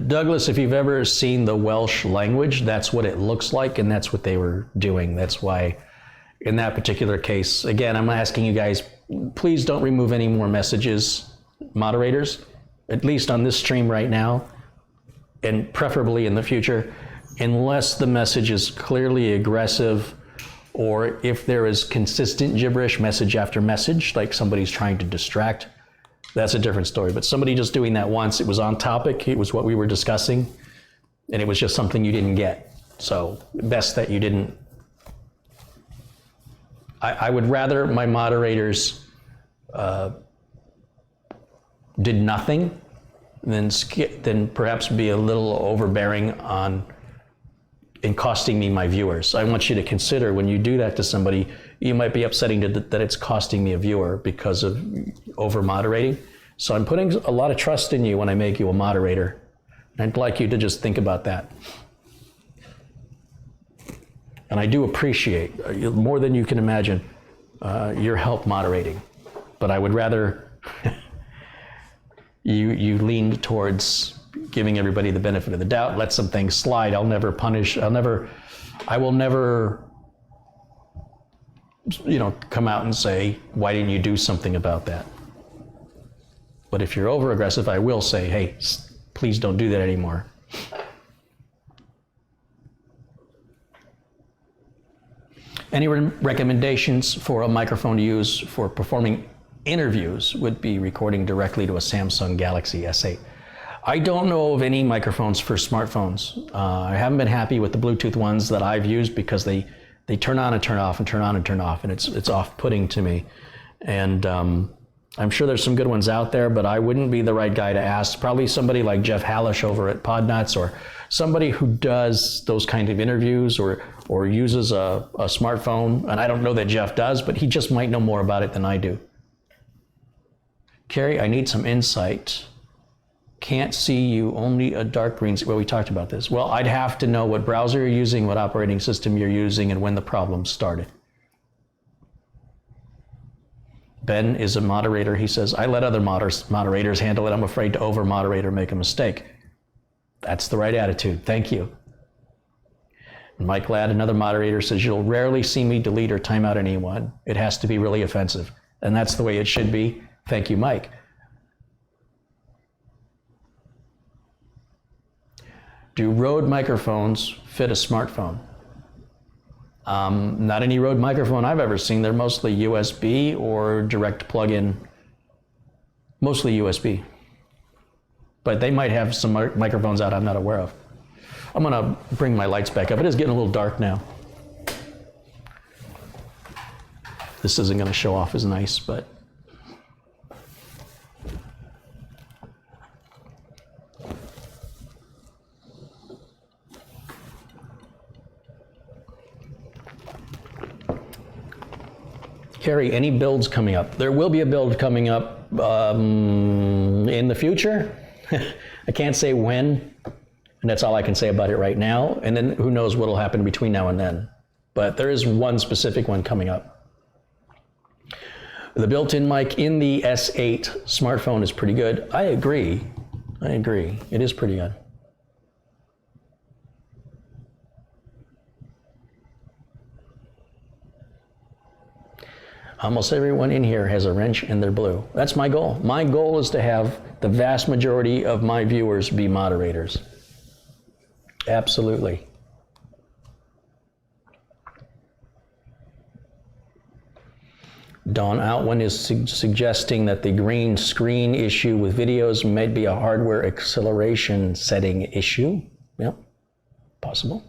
Speaker 1: Douglas, if you've ever seen the Welsh language, that's what it looks like, and that's what they were doing. That's why, in that particular case, again, I'm asking you guys, please don't remove any more messages, moderators, at least on this stream right now, and preferably in the future, unless the message is clearly aggressive, or if there is consistent gibberish message after message, like somebody's trying to distract, that's a different story. But somebody just doing that once, it was on topic, it was what we were discussing, and it was just something you didn't get. So best that you didn't. I would rather my moderators did nothing than perhaps be a little overbearing in costing me my viewers. I want you to consider when you do that to somebody, you might be upsetting that it's costing me a viewer because of over moderating. So I'm putting a lot of trust in you when I make you a moderator. I'd like you to just think about that. And I do appreciate, more than you can imagine, your help moderating. But I would rather you lean towards giving everybody the benefit of the doubt, let some things slide. I'll never punish, I will never, come out and say, why didn't you do something about that? But if you're over aggressive, I will say, hey, please don't do that anymore. Any recommendations for a microphone to use for performing interviews would be recording directly to a Samsung Galaxy S8. I don't know of any microphones for smartphones. I haven't been happy with the Bluetooth ones that I've used because they turn on and turn off and turn on and turn off, and it's off-putting to me. And I'm sure there's some good ones out there, but I wouldn't be the right guy to ask. Probably somebody like Jeff Hallish over at Podnuts, or somebody who does those kind of interviews or uses a smartphone. And I don't know that Jeff does, but he just might know more about it than I do. Carey, I need some insight. Can't see you, only a dark green. Well, we talked about this. Well, I'd have to know what browser you're using, what operating system you're using, and when the problem started. Ben is a moderator. He says, I let other moderators handle it. I'm afraid to over-moderate or make a mistake. That's the right attitude. Thank you. And Mike Ladd, another moderator, says, you'll rarely see me delete or time out anyone. It has to be really offensive. And that's the way it should be. Thank you, Mike. Do Rode microphones fit a smartphone? Not any Rode microphone I've ever seen. They're mostly USB or direct plug-in. Mostly USB. But they might have some microphones out I'm not aware of. I'm gonna bring my lights back up. It is getting a little dark now. This isn't gonna show off as nice, but. Carey, any builds coming up? There will be a build coming up in the future. I can't say when, and that's all I can say about it right now. And then who knows what will happen between now and then. But there is one specific one coming up. The built-in mic in the S8 smartphone is pretty good. I agree. It is pretty good. Almost everyone in here has a wrench in their blue. That's my goal. My goal is to have the vast majority of my viewers be moderators. Absolutely. Don Outwin is suggesting that the green screen issue with videos might be a hardware acceleration setting issue. Yep, possible.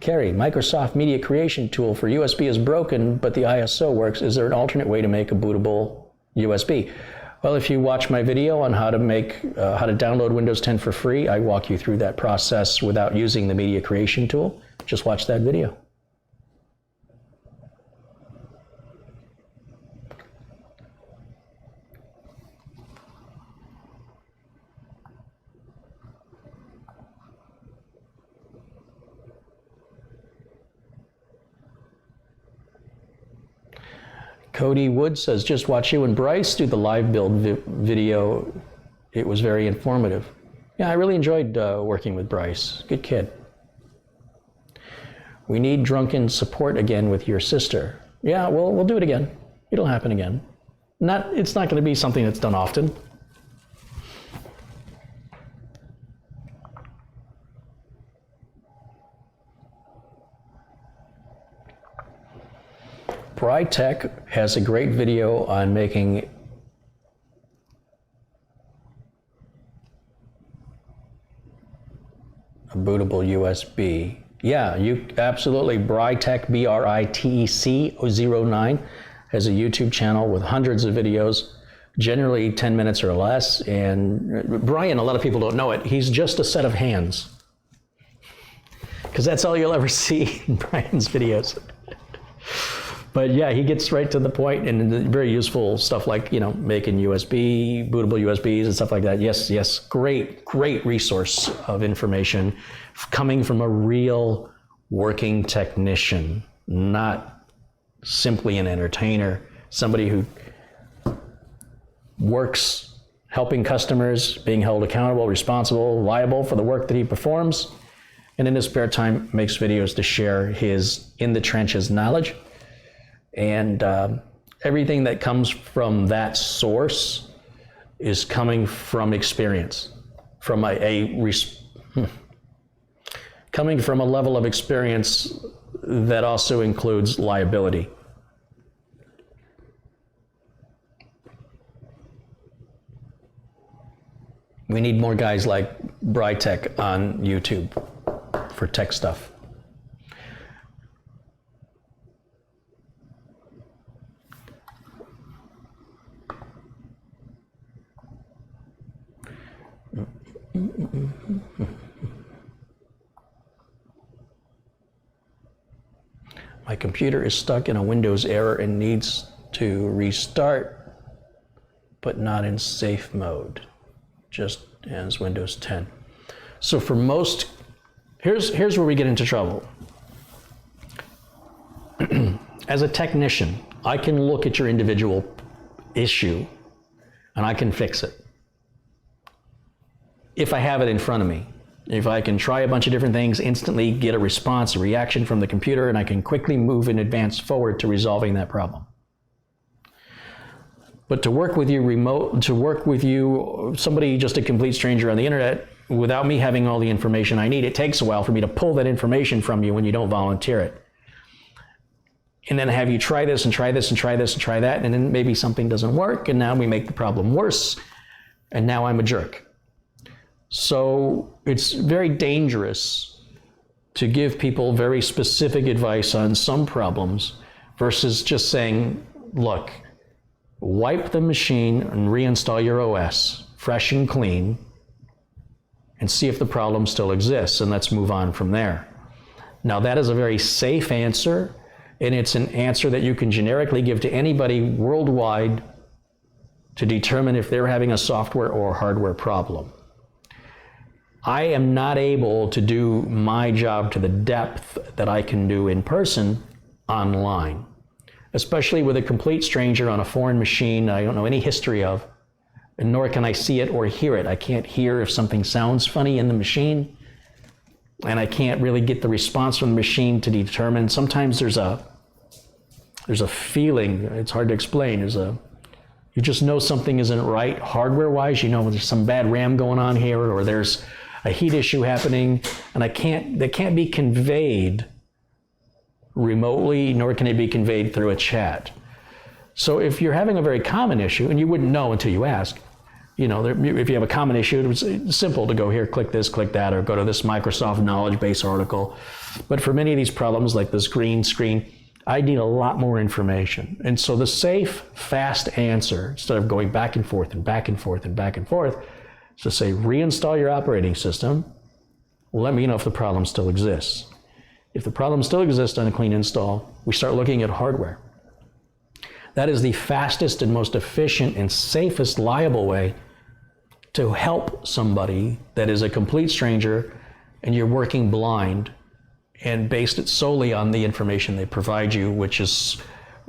Speaker 1: Carey, Microsoft Media Creation tool for USB is broken, but the ISO works. Is there an alternate way to make a bootable USB? Well, if you watch my video on how to download Windows 10 for free, I walk you through that process without using the media creation tool. Just watch that video. Cody Wood says, just watch you and Bryce do the live build video. It was very informative. Yeah, I really enjoyed working with Bryce. Good kid. We need drunken support again with your sister. Yeah, we'll do it again. It'll happen again. It's not going to be something that's done often. Brytech has a great video on making a bootable USB. Yeah, you absolutely. Brytech, BRITEC09, has a YouTube channel with hundreds of videos, generally 10 minutes or less. And Brian, a lot of people don't know it, he's just a set of hands. Because that's all you'll ever see in Brian's videos. But yeah, he gets right to the point, and very useful stuff like, making USB, bootable USBs and stuff like that. Yes, great resource of information coming from a real working technician, not simply an entertainer, somebody who works helping customers, being held accountable, responsible, liable for the work that he performs, and in his spare time makes videos to share his in the trenches knowledge. And everything that comes from that source is coming from experience, from coming from a level of experience that also includes liability. We need more guys like Brytech on YouTube for tech stuff. My computer is stuck in a Windows error and needs to restart, but not in safe mode, just as Windows 10. So for most, here's where we get into trouble. As a technician, I can look at your individual issue and I can fix it. If I have it in front of me, if I can try a bunch of different things, instantly get a response, a reaction from the computer, and I can quickly move and advance forward to resolving that problem. But to work with you somebody just a complete stranger on the internet, without me having all the information I need, it takes a while for me to pull that information from you when you don't volunteer it. And then have you try this and try this and try this and try that, and then maybe something doesn't work, and now we make the problem worse, and now I'm a jerk. So it's very dangerous to give people very specific advice on some problems versus just saying, look, wipe the machine and reinstall your OS fresh and clean and see if the problem still exists, and let's move on from there. Now that is a very safe answer, and it's an answer that you can generically give to anybody worldwide to determine if they're having a software or hardware problem. I am not able to do my job to the depth that I can do in person online, especially with a complete stranger on a foreign machine I don't know any history of, and nor can I see it or hear it. I can't hear if something sounds funny in the machine, and I can't really get the response from the machine to determine. Sometimes there's a feeling, it's hard to explain, you just know something isn't right hardware-wise. You know there's some bad RAM going on here, or there's a heat issue happening, and that can't be conveyed remotely, nor can it be conveyed through a chat. So if you're having a very common issue, and you wouldn't know until you ask, if you have a common issue, it's simple to go here, click this, click that, or go to this Microsoft knowledge base article. But for many of these problems, like this green screen, I need a lot more information. And so the safe, fast answer, instead of going back and forth and back and forth and back and forth, is to say, reinstall your operating system. Let me know if the problem still exists. If the problem still exists on a clean install, we start looking at hardware. That is the fastest and most efficient and safest liable way to help somebody that is a complete stranger and you're working blind and based it solely on the information they provide you, which is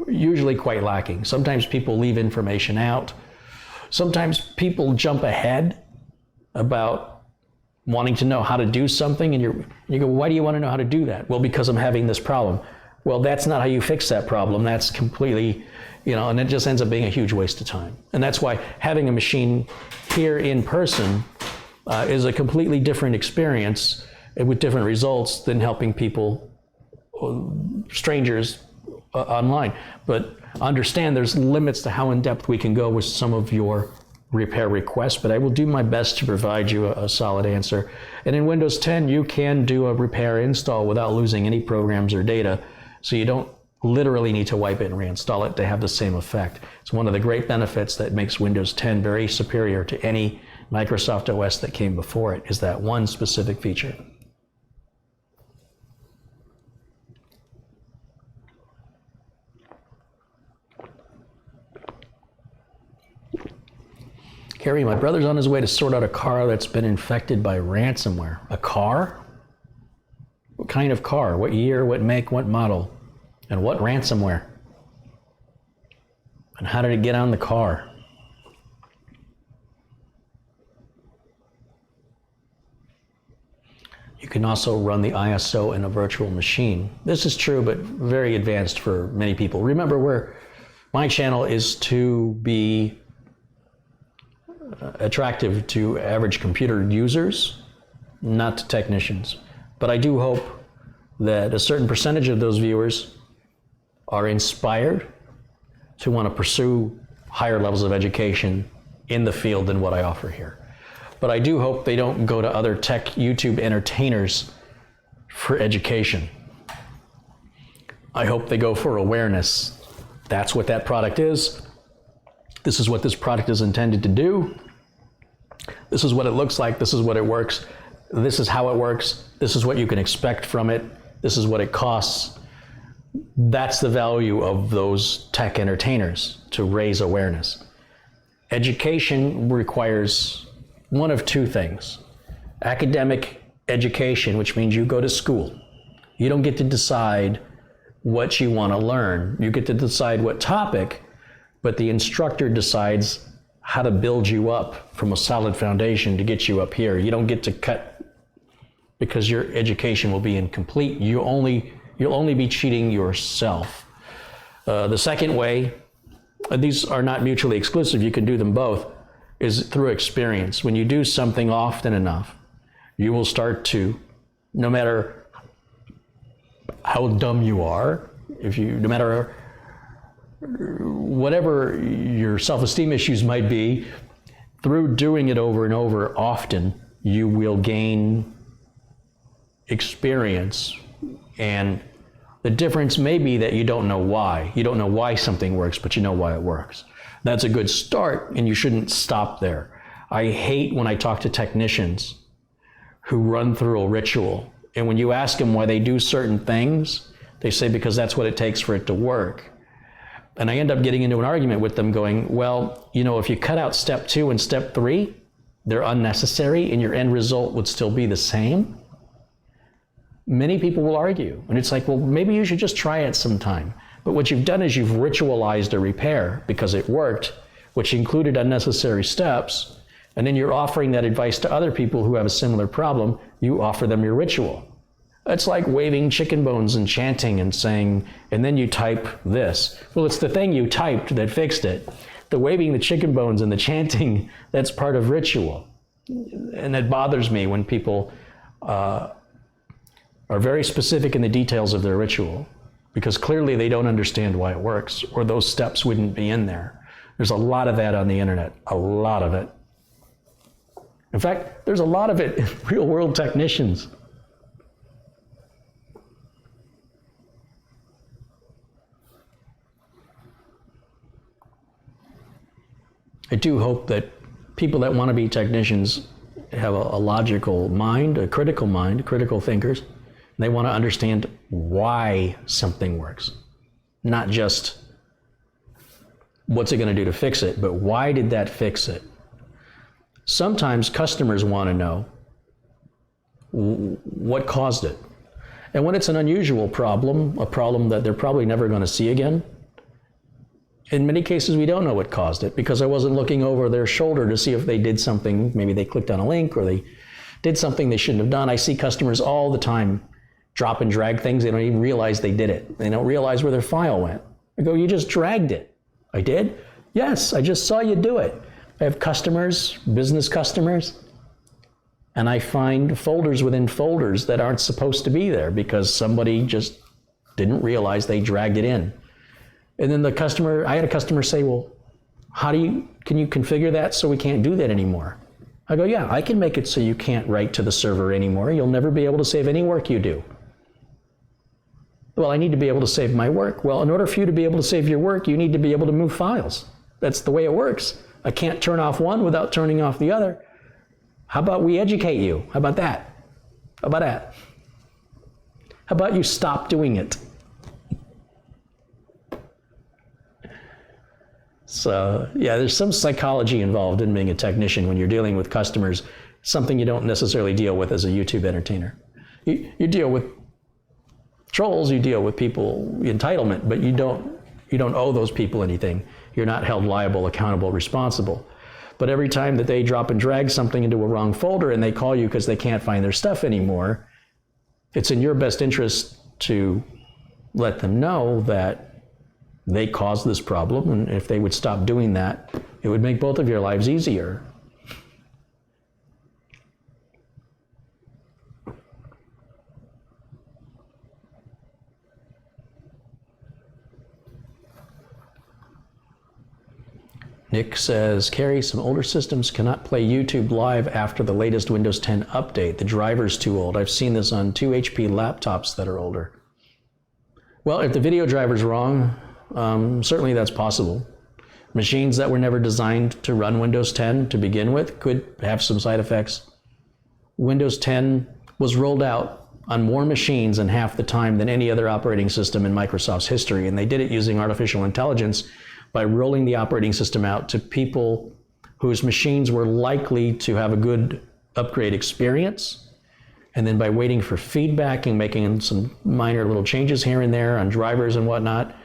Speaker 1: usually quite lacking. Sometimes people leave information out. Sometimes people jump ahead about wanting to know how to do something, and you go, why do you want to know how to do that? Well, because I'm having this problem. Well, that's not how you fix that problem. That's completely, and it just ends up being a huge waste of time. And that's why having a machine here in person is a completely different experience with different results than helping people, strangers, online. But understand there's limits to how in depth we can go with some of your repair requests, but I will do my best to provide you a solid answer. And in Windows 10, you can do a repair install without losing any programs or data, so you don't literally need to wipe it and reinstall it to have the same effect. It's one of the great benefits that makes Windows 10 very superior to any Microsoft OS that came before it, is that one specific feature. Carey, my brother's on his way to sort out a car that's been infected by ransomware. A car? What kind of car? What year, what make, what model? And what ransomware? And how did it get on the car? You can also run the ISO in a virtual machine. This is true, but very advanced for many people. Remember, my channel is to be attractive to average computer users, not to technicians. But I do hope that a certain percentage of those viewers are inspired to want to pursue higher levels of education in the field than what I offer here. But I do hope they don't go to other tech YouTube entertainers for education. I hope they go for awareness. That's what that product is. This is what this product is intended to do. This is what it looks like. This is what it works. This is how it works. This is what you can expect from it. This is what it costs. That's the value of those tech entertainers, to raise awareness. Education requires one of two things. Academic education, which means you go to school. You don't get to decide what you want to learn. You get to decide what topic, but the instructor decides how to build you up from a solid foundation to get you up here. You don't get to cut, because your education will be incomplete. You'll only be cheating yourself. The second way, these are not mutually exclusive, you can do them both, is through experience. When you do something often enough, you will start to, no matter how dumb you are, no matter whatever your self-esteem issues might be, through doing it over and over often, you will gain experience. And the difference may be that you don't know why. You don't know why something works, but you know why it works. That's a good start, and you shouldn't stop there. I hate when I talk to technicians who run through a ritual, and when you ask them why they do certain things, they say because that's what it takes for it to work. And I end up getting into an argument with them going, well, if you cut out step 2 and step 3, they're unnecessary and your end result would still be the same. Many people will argue. And it's like, well, maybe you should just try it sometime. But what you've done is you've ritualized a repair because it worked, which included unnecessary steps. And then you're offering that advice to other people who have a similar problem. You offer them your ritual. It's like waving chicken bones and chanting and saying, and then you type this. Well, it's the thing you typed that fixed it. The waving the chicken bones and the chanting, that's part of ritual. And it bothers me when people are very specific in the details of their ritual, because clearly they don't understand why it works, or those steps wouldn't be in there. There's a lot of that on the internet, a lot of it. In fact, there's a lot of it in real-world technicians. I do hope that people that want to be technicians have a logical mind, a critical thinkers. They want to understand why something works, not just what's it going to do to fix it, but why did that fix it? Sometimes customers want to know what caused it. And when it's an unusual problem, a problem that they're probably never going to see again, in many cases we don't know what caused it because I wasn't looking over their shoulder to see if they did something. Maybe they clicked on a link or they did something they shouldn't have done. I see customers all the time drop and drag things. They don't even realize they did it. They don't realize where their file went. I go, you just dragged it. I did? Yes, I just saw you do it. I have customers, business customers, and I find folders within folders that aren't supposed to be there because somebody just didn't realize they dragged it in. And then I had a customer say, well, can you configure that so we can't do that anymore? I go, yeah, I can make it so you can't write to the server anymore. You'll never be able to save any work you do. Well, I need to be able to save my work. Well, in order for you to be able to save your work, you need to be able to move files. That's the way it works. I can't turn off one without turning off the other. How about we educate you? How about that? How about that? How about you stop doing it? So, yeah, there's some psychology involved in being a technician when you're dealing with customers, something you don't necessarily deal with as a YouTube entertainer. You deal with trolls, you deal with people, entitlement, but you don't owe those people anything. You're not held liable, accountable, responsible. But every time that they drop and drag something into a wrong folder and they call you because they can't find their stuff anymore, it's in your best interest to let them know that they caused this problem, and if they would stop doing that, it would make both of your lives easier. Nick says, Carey, some older systems cannot play YouTube live after the latest Windows 10 update. The driver's too old. I've seen this on 2 HP laptops that are older. Well, if the video driver's wrong, certainly that's possible. Machines that were never designed to run Windows 10 to begin with could have some side effects. Windows 10 was rolled out on more machines in half the time than any other operating system in Microsoft's history, and they did it using artificial intelligence by rolling the operating system out to people whose machines were likely to have a good upgrade experience. And then by waiting for feedback and making some minor little changes here and there on drivers and whatnot,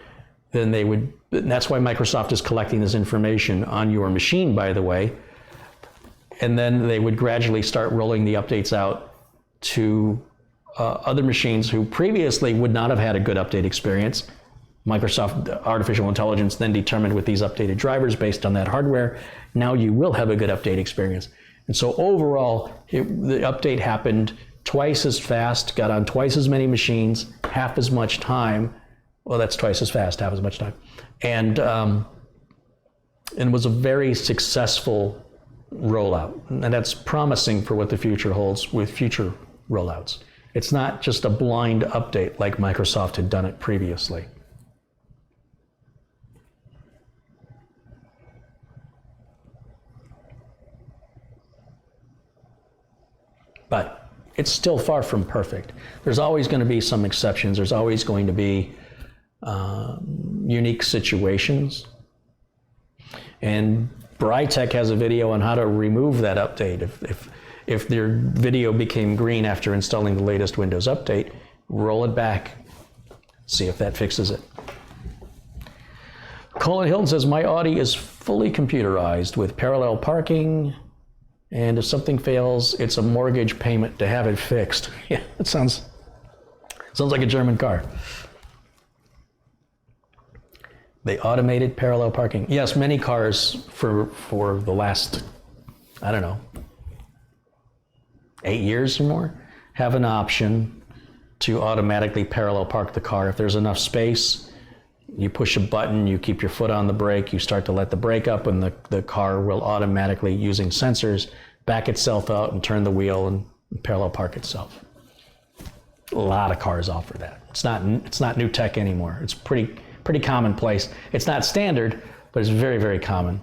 Speaker 1: then that's why Microsoft is collecting this information on your machine, by the way. And then they would gradually start rolling the updates out to other machines who previously would not have had a good update experience. Microsoft Artificial Intelligence then determined with these updated drivers based on that hardware, now you will have a good update experience. And so overall, the update happened twice as fast, got on twice as many machines, half as much time. Well, that's twice as fast, half as much time. And was a very successful rollout. And that's promising for what the future holds with future rollouts. It's not just a blind update like Microsoft had done it previously. But it's still far from perfect. There's always going to be some exceptions. There's always going to be unique situations. And Brytech has a video on how to remove that update. If their video became green after installing the latest Windows update, roll it back, see if that fixes it. Colin Hilton says, my Audi is fully computerized with parallel parking, and if something fails, it's a mortgage payment to have it fixed. Yeah, it sounds like a German car. They automated parallel parking. Yes, many cars for the last, 8 years or more, have an option to automatically parallel park the car. If there's enough space, you push a button, you keep your foot on the brake, you start to let the brake up, and the car will automatically, using sensors, back itself out and turn the wheel and parallel park itself. A lot of cars offer that. It's not new tech anymore. It's pretty commonplace. It's not standard, but it's very, very common.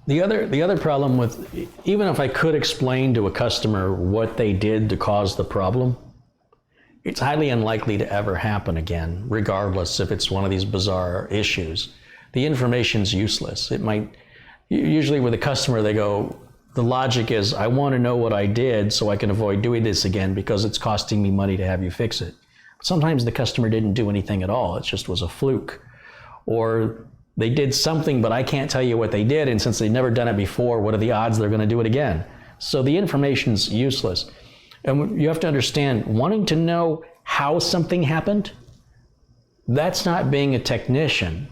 Speaker 1: The other problem with, even if I could explain to a customer what they did to cause the problem, it's highly unlikely to ever happen again, regardless if it's one of these bizarre issues. The information's useless. It might, usually with a customer, they go, the logic is, I want to know what I did so I can avoid doing this again because it's costing me money to have you fix it. Sometimes the customer didn't do anything at all. It just was a fluke. Or they did something, but I can't tell you what they did. And since they've never done it before, what are the odds they're going to do it again? So the information's useless. And you have to understand, wanting to know how something happened, that's not being a technician.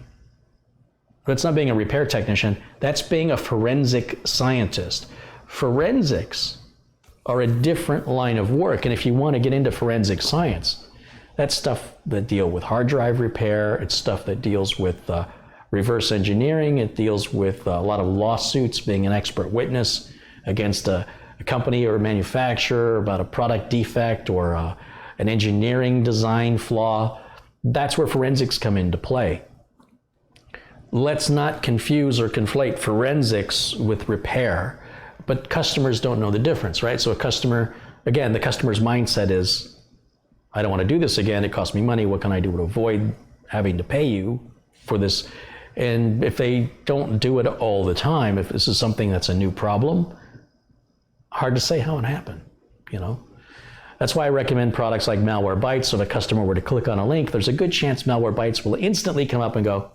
Speaker 1: That's not being a repair technician. That's being a forensic scientist. Forensics are a different line of work. And if you want to get into forensic science, that's stuff that deal with hard drive repair. It's stuff that deals with reverse engineering. It deals with a lot of lawsuits, being an expert witness against a company or a manufacturer about a product defect or an engineering design flaw. That's where forensics come into play. Let's not confuse or conflate forensics with repair, but customers don't know the difference, right? So a customer, again, the customer's mindset is, I don't want to do this again. It costs me money. What can I do to avoid having to pay you for this? And if they don't do it all the time, if this is something that's a new problem, hard to say how it happened, you know? That's why I recommend products like Malwarebytes. So if a customer were to click on a link, there's a good chance Malwarebytes will instantly come up and go,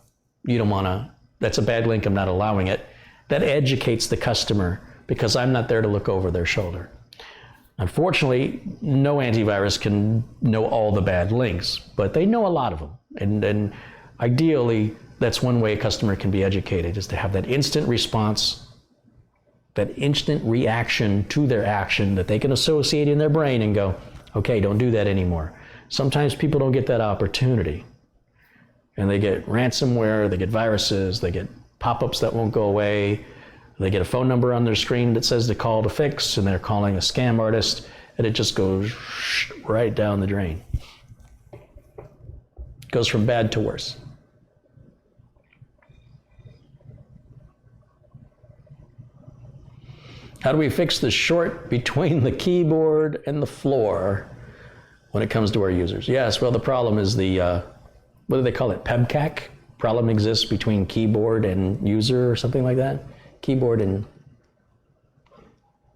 Speaker 1: you don't want to, that's a bad link, I'm not allowing it. That educates the customer because I'm not there to look over their shoulder. Unfortunately, no antivirus can know all the bad links, but they know a lot of them. And ideally, that's one way a customer can be educated, is to have that instant response, that instant reaction to their action that they can associate in their brain and go, okay, don't do that anymore. Sometimes people don't get that opportunity. And they get ransomware, they get viruses, they get pop-ups that won't go away, they get a phone number on their screen that says to call to fix, and they're calling a scam artist, and it just goes right down the drain. It goes from bad to worse. How do we fix the short between the keyboard and the floor when it comes to our users? Yes, well, the problem is the, what do they call it? PEBCAC? Problem exists between keyboard and user or something like that? Keyboard and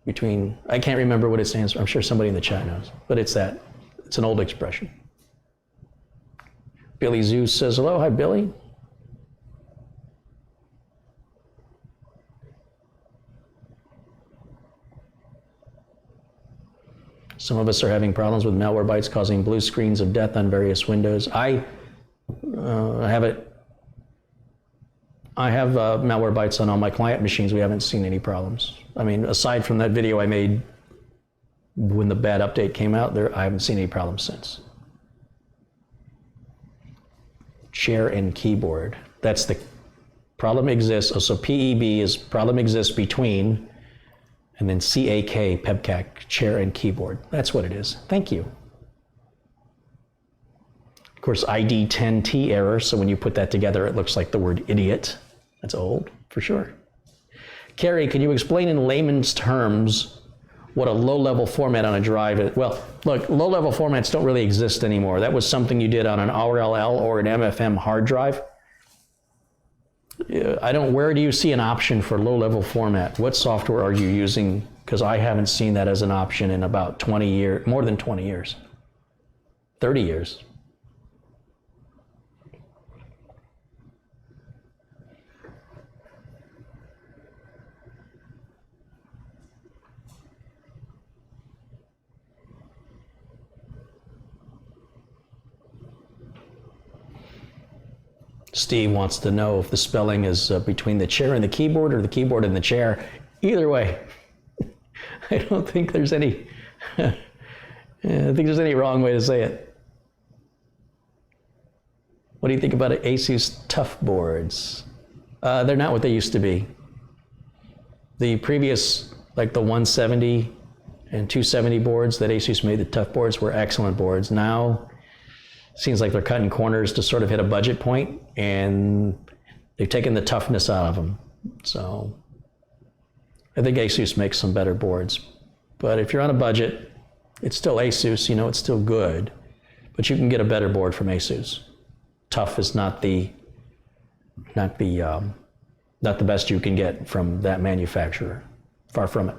Speaker 1: between, I can't remember what it stands for. I'm sure somebody in the chat knows, but it's that. It's an old expression. Billy Zeus says hello. Hi, Billy. Some of us are having problems with Malwarebytes causing blue screens of death on various windows. I have Malwarebytes on all my client machines. We haven't seen any problems. I mean, aside from that video I made when the bad update came out, I haven't seen any problems since. Chair and keyboard. That's the problem exists. So PEB is problem exists between, and then CAK, PEBCAC, chair and keyboard. That's what it is. Thank you. Of course, ID10T error, so when you put that together, it looks like the word idiot. That's old, for sure. Carey, can you explain in layman's terms what a low-level format on a drive is? Well, look, low-level formats don't really exist anymore. That was something you did on an RLL or an MFM hard drive. Where do you see an option for low-level format? What software are you using? Because I haven't seen that as an option in about 20 years, more than 20 years, 30 years. Steve wants to know if the spelling is between the chair and the keyboard or the keyboard and the chair. Either way, I don't think there's any, I think there's any wrong way to say it. What do you think about Asus Tough boards? They're not what they used to be. The previous, like the 170 and 270 boards that Asus made, the Tough boards, were excellent boards. Now, seems like they're cutting corners to sort of hit a budget point, and they've taken the toughness out of them. So I think Asus makes some better boards. But if you're on a budget, it's still Asus, it's still good. But you can get a better board from Asus. Tough is not the best you can get from that manufacturer. Far from it.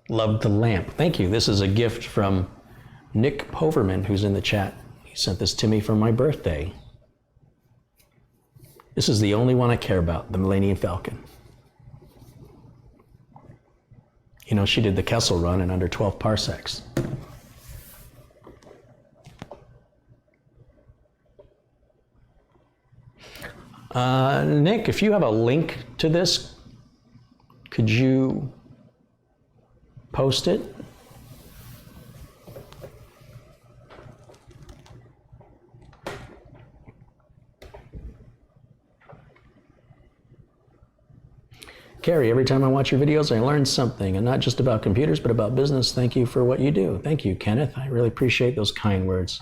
Speaker 1: Love the lamp. Thank you. This is a gift from Nick Poverman, who's in the chat. He sent this to me for my birthday. This is the only one I care about, the Millennium Falcon. She did the Kessel run in under 12 parsecs. Nick, if you have a link to this, could you post it? Carey, every time I watch your videos, I learn something, and not just about computers, but about business. Thank you for what you do. Thank you, Kenneth. I really appreciate those kind words.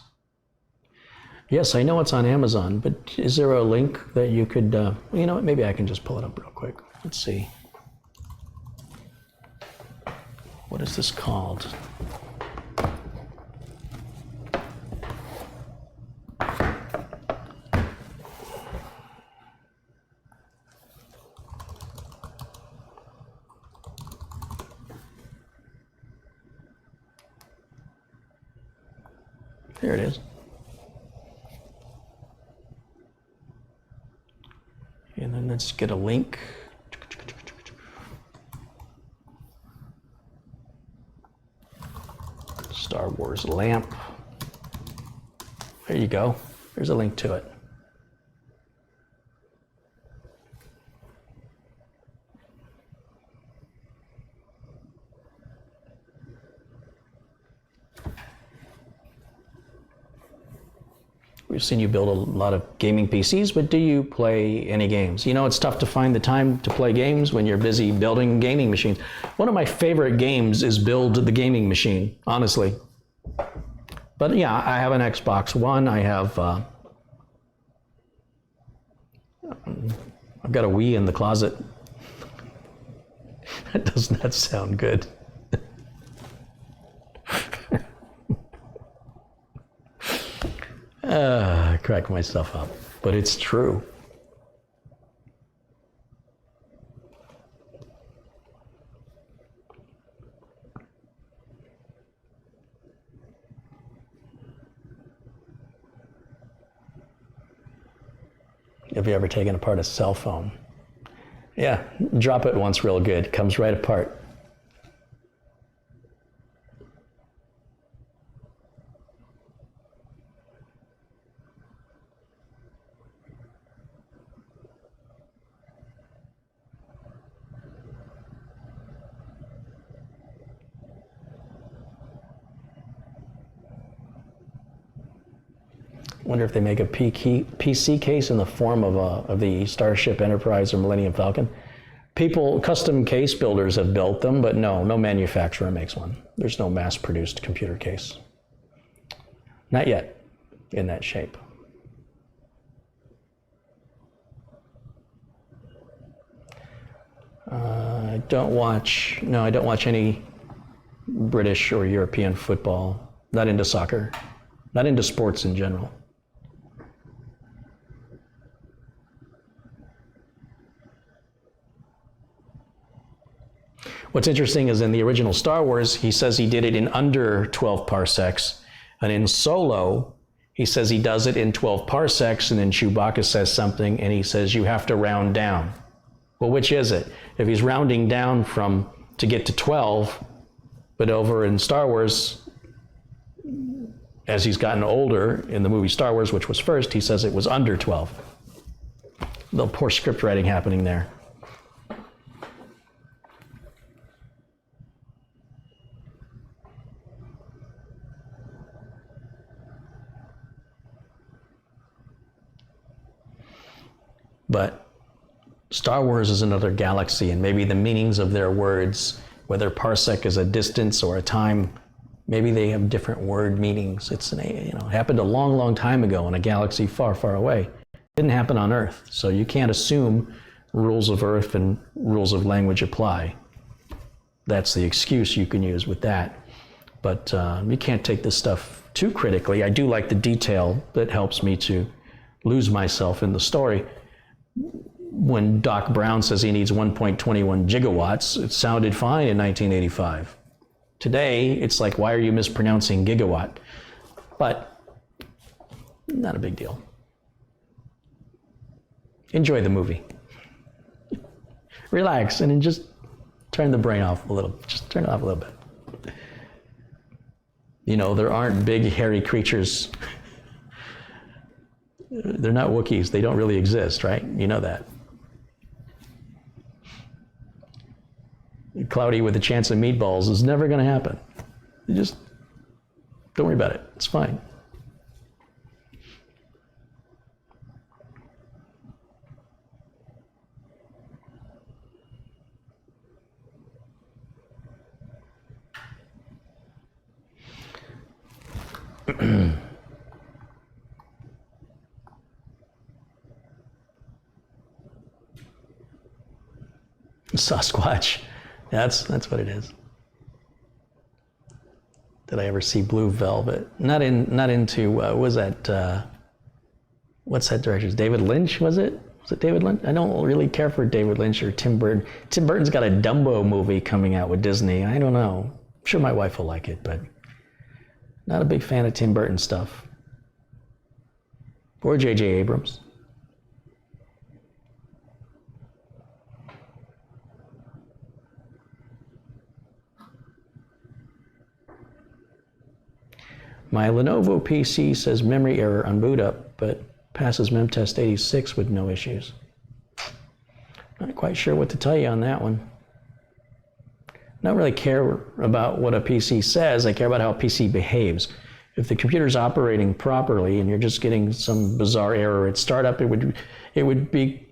Speaker 1: Yes, I know it's on Amazon, but is there a link that you could, maybe I can just pull it up real quick. Let's see. What is this called? There it is. And then let's get a link. Star Wars lamp. There you go. There's a link to it. We've seen you build a lot of gaming PCs, but do you play any games? It's tough to find the time to play games when you're busy building gaming machines. One of my favorite games is Build the Gaming Machine, honestly. But yeah, I have an Xbox One. I have, I've got a Wii in the closet. That does not sound good. I crack myself up, but it's true. Have you ever taken apart a cell phone? Yeah, drop it once real good. It comes right apart. I wonder if they make a PC case in the form of the Starship Enterprise or Millennium Falcon. Custom case builders have built them, but no manufacturer makes one. There's no mass-produced computer case. Not yet, in that shape. I don't watch any British or European football. Not into soccer. Not into sports in general. What's interesting is in the original Star Wars, he says he did it in under 12 parsecs. And in Solo, he says he does it in 12 parsecs, and then Chewbacca says something, and he says you have to round down. Well, which is it? If he's rounding down to get to 12, but over in Star Wars, as he's gotten older in the movie Star Wars, which was first, he says it was under 12. Little poor script writing happening there. But Star Wars is another galaxy, and maybe the meanings of their words, whether parsec is a distance or a time, Maybe they have different word meanings. It happened a long, long time ago in a galaxy far, far away. It didn't happen on Earth, so you can't assume rules of Earth and rules of language apply. That's the excuse you can use with that. But you can't take this stuff too critically. I do like the detail that helps me to lose myself in the story. When Doc Brown says he needs 1.21 gigawatts, it sounded fine in 1985. Today, it's like, why are you mispronouncing gigawatt? But not a big deal. Enjoy the movie. Relax and then just turn the brain off a little. Just turn it off a little bit. There aren't big hairy creatures. They're not Wookiees. They don't really exist, right? You know that. Cloudy with a chance of meatballs is never going to happen. You just don't worry about it. It's fine. Sasquatch. That's what it is. Did I ever see Blue Velvet? Not into what was that? What's that director? David Lynch, was it? Was it David Lynch? I don't really care for David Lynch or Tim Burton. Tim Burton's got a Dumbo movie coming out with Disney. I don't know. I'm sure my wife will like it, but not a big fan of Tim Burton stuff. Or J.J. Abrams. My Lenovo PC says memory error on boot up, but passes MemTest 86 with no issues. Not quite sure what to tell you on that one. I don't really care about what a PC says. I care about how a PC behaves. If the computer's operating properly and you're just getting some bizarre error at startup, it would be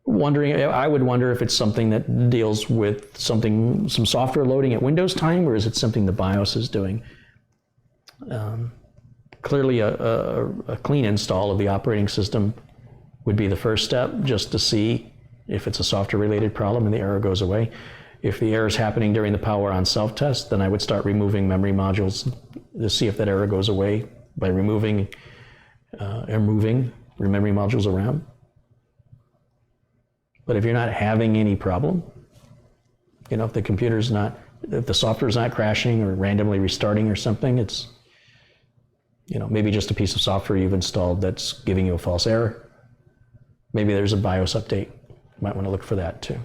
Speaker 1: wondering. I would wonder if it's something that deals with some software loading at Windows time, or is it something the BIOS is doing? Clearly, a clean install of the operating system would be the first step, just to see if it's a software-related problem and the error goes away. If the error is happening during the power on self-test, then I would start removing memory modules to see if that error goes away by removing or moving memory modules around. But if you're not having any problem, if the software's not crashing or randomly restarting or something, it's maybe just a piece of software you've installed that's giving you a false error. Maybe there's a BIOS update. You might want to look for that too.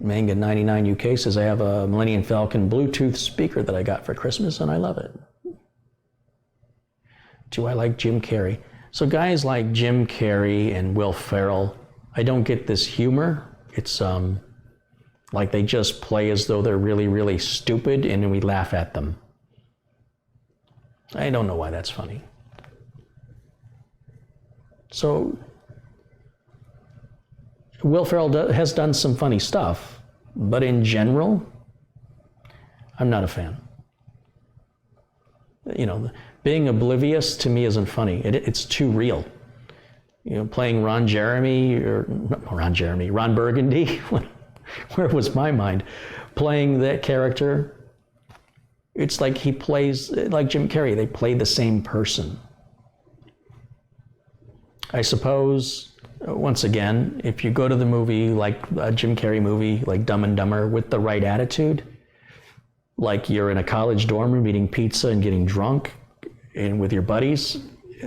Speaker 1: Manga99 UK says, I have a Millennium Falcon Bluetooth speaker that I got for Christmas and I love it. Do I like Jim Carrey? So guys like Jim Carrey and Will Ferrell, I don't get this humor. It's like they just play as though they're really, really stupid and then we laugh at them. I don't know why that's funny. So Will Ferrell has done some funny stuff, but in general, I'm not a fan. Being oblivious to me isn't funny. It's too real. Playing Ron Burgundy. Where was my mind? Playing that character, it's like he plays, like Jim Carrey, they play the same person. I suppose, once again, if you go to the movie, like a Jim Carrey movie, like Dumb and Dumber, with the right attitude, like you're in a college dorm room eating pizza and getting drunk and with your buddies,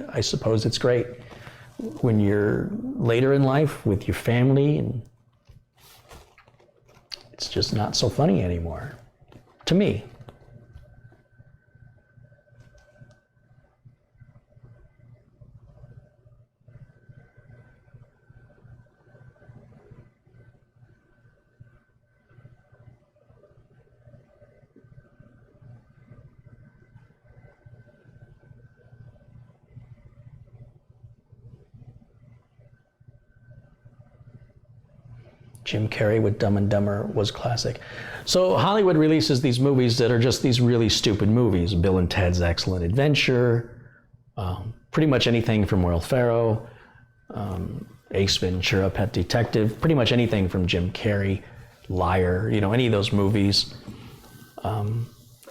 Speaker 1: I suppose it's great. When you're later in life with your family, and it's just not so funny anymore, to me. Jim Carrey with Dumb and Dumber was classic. So Hollywood releases these movies that are just these really stupid movies. Bill and Ted's Excellent Adventure, pretty much anything from Will Ferrell, Ace Ventura, Pet Detective, pretty much anything from Jim Carrey, Liar, any of those movies.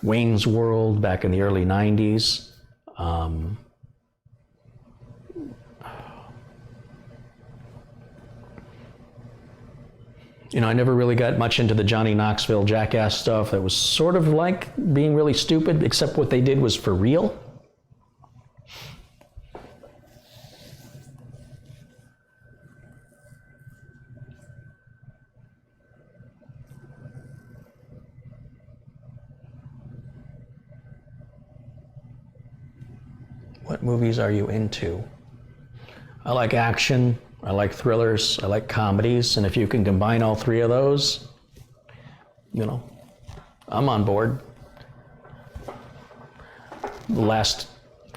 Speaker 1: Wayne's World back in the early 90s. I never really got much into the Johnny Knoxville Jackass stuff. That was sort of like being really stupid, except what they did was for real. What movies are you into? I like action, I like thrillers, I like comedies, and if you can combine all three of those, I'm on board. The last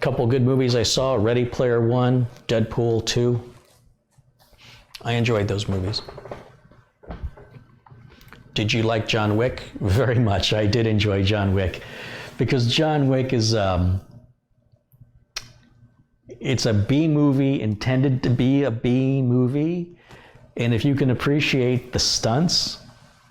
Speaker 1: couple good movies I saw, Ready Player One, Deadpool 2. I enjoyed those movies. Did you like John Wick? Very much. I did enjoy John Wick, because John Wick is it's a B movie intended to be a B movie, and if you can appreciate the stunts,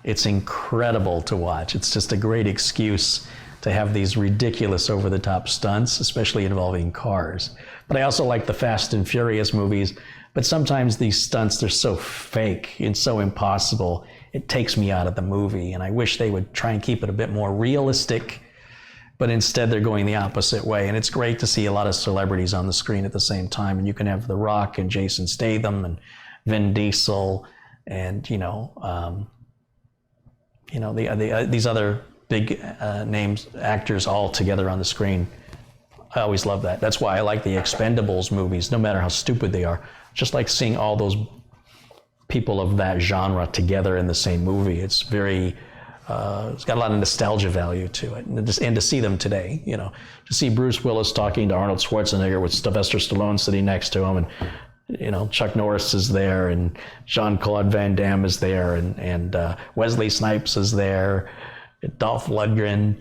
Speaker 1: it's incredible to watch. It's just a great excuse to have these ridiculous over-the-top stunts, especially involving cars. But I also like the Fast and Furious movies, but sometimes these stunts, they're so fake and so impossible, it takes me out of the movie, and I wish they would try and keep it a bit more realistic, but instead they're going the opposite way. And it's great to see a lot of celebrities on the screen at the same time. And you can have The Rock and Jason Statham and Vin Diesel and, these other big names, actors all together on the screen. I always love that. That's why I like the Expendables movies, no matter how stupid they are. Just like seeing all those people of that genre together in the same movie. It's very... it's got a lot of nostalgia value to it, and to see them today, to see Bruce Willis talking to Arnold Schwarzenegger with Sylvester Stallone sitting next to him, and Chuck Norris is there, and Jean-Claude Van Damme is there, and Wesley Snipes is there, Dolph Lundgren.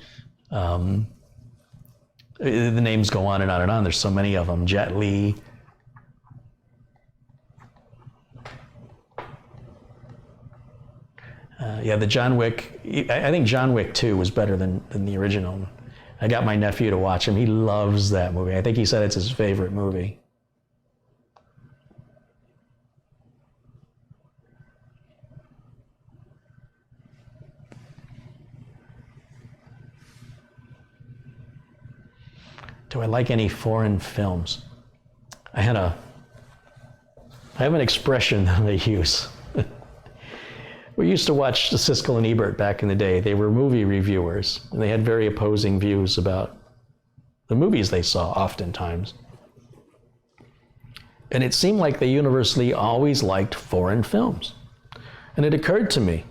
Speaker 1: The names go on and on and on. There's so many of them. Jet Li. The John Wick, I think John Wick 2 was better than the original. I got my nephew to watch him. He loves that movie. I think he said it's his favorite movie. Do I like any foreign films? I have an expression that I use. We used to watch Siskel and Ebert back in the day. They were movie reviewers, and they had very opposing views about the movies they saw oftentimes. And it seemed like they universally always liked foreign films. And it occurred to me,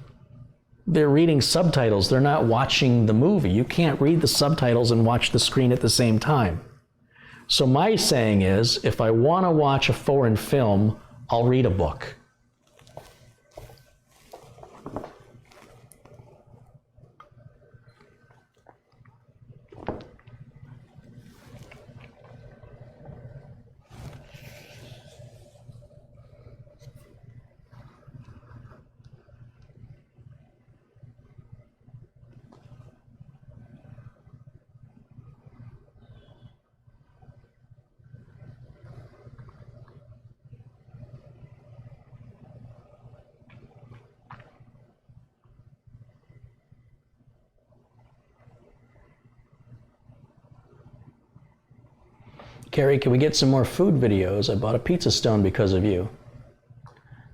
Speaker 1: they're reading subtitles, they're not watching the movie. You can't read the subtitles and watch the screen at the same time. So my saying is, if I want to watch a foreign film, I'll read a book. Carey, can we get some more food videos? I bought a pizza stone because of you.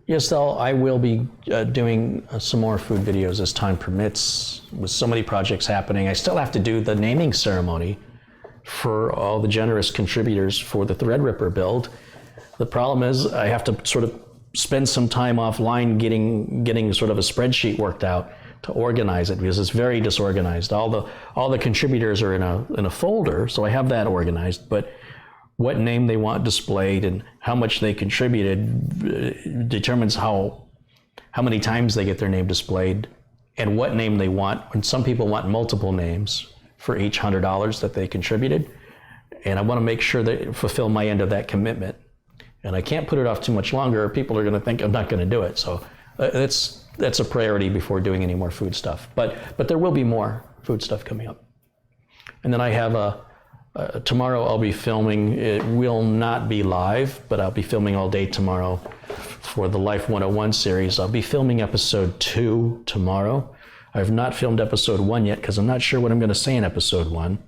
Speaker 1: Yes, I will be doing some more food videos as time permits. With so many projects happening, I still have to do the naming ceremony for all the generous contributors for the Threadripper build. The problem is I have to sort of spend some time offline getting sort of a spreadsheet worked out to organize it, because it's very disorganized. All the contributors are in a folder, so I have that organized, but what name they want displayed and how much they contributed determines how how many times they get their name displayed, and what name they want. And some people want multiple names for each $100 that they contributed. And I want to make sure that fulfill my end of that commitment. And I can't put it off too much longer, or people are going to think I'm not going to do it. So that's a priority before doing any more food stuff. But there will be more food stuff coming up. And then I have tomorrow I'll be filming. It will not be live, but I'll be filming all day tomorrow for the Life 101 series. I'll be filming episode 2 tomorrow. I have not filmed episode 1 yet because I'm not sure what I'm going to say in episode 1.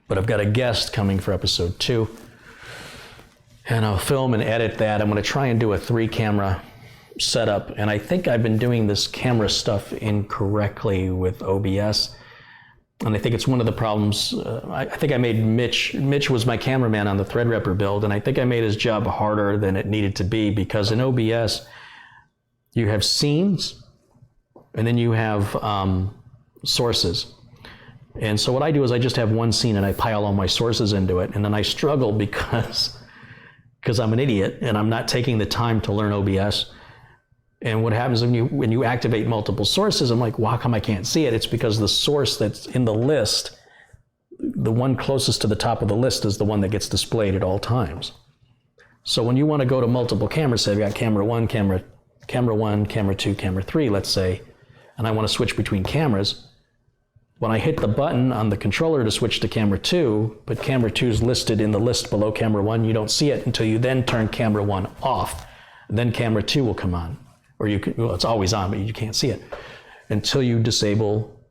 Speaker 1: But I've got a guest coming for episode 2. And I'll film and edit that. I'm going to try and do a 3-camera setup. And I think I've been doing this camera stuff incorrectly with OBS. And I think it's one of the problems. I think I made Mitch was my cameraman on the Threadripper build, and I think I made his job harder than it needed to be, because in OBS, you have scenes, and then you have sources. And so what I do is I just have one scene and I pile all my sources into it, and then I struggle because I'm an idiot and I'm not taking the time to learn OBS. And what happens when you activate multiple sources, I'm like, well, how come I can't see it? It's because the source that's in the list, the one closest to the top of the list, is the one that gets displayed at all times. So when you want to go to multiple cameras, say I've got camera 1, camera 2, camera 3, let's say, and I want to switch between cameras, when I hit the button on the controller to switch to camera 2, but camera 2 is listed in the list below camera 1, you don't see it until you then turn camera 1 off. And then camera 2 will come on. Or it's always on, but you can't see it until you disable.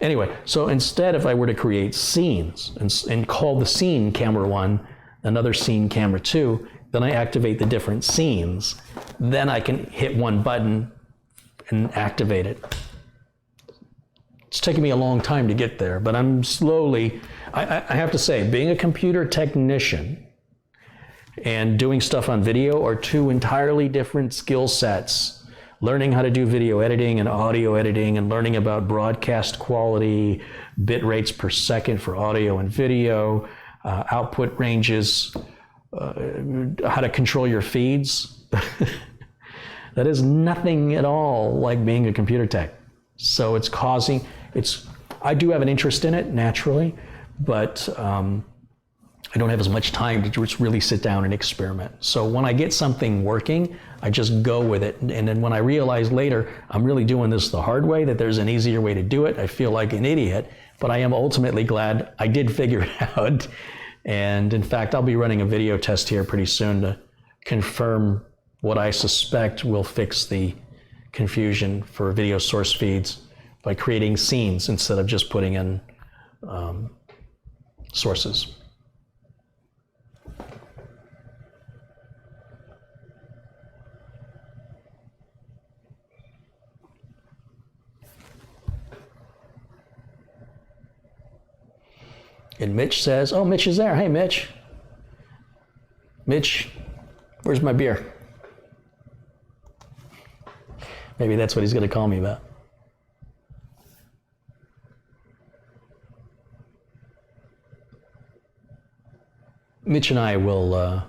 Speaker 1: Anyway, so instead, if I were to create scenes and call the scene camera 1, another scene camera 2, then I activate the different scenes. Then I can hit one button and activate it. It's taken me a long time to get there, but I'm slowly, I have to say, being a computer technician and doing stuff on video are two entirely different skill sets. Learning how to do video editing and audio editing, and learning about broadcast quality, bit rates per second for audio and video, output ranges, how to control your feeds. That is nothing at all like being a computer tech. So I do have an interest in it naturally, but I don't have as much time to just really sit down and experiment. So when I get something working, I just go with it. And then when I realize later I'm really doing this the hard way, that there's an easier way to do it, I feel like an idiot, but I am ultimately glad I did figure it out. And in fact, I'll be running a video test here pretty soon to confirm what I suspect will fix the confusion for video source feeds by creating scenes instead of just putting in sources. And Mitch says, oh, Mitch is there. Hey, Mitch. Mitch, where's my beer? Maybe that's what he's going to call me about. Mitch and I will,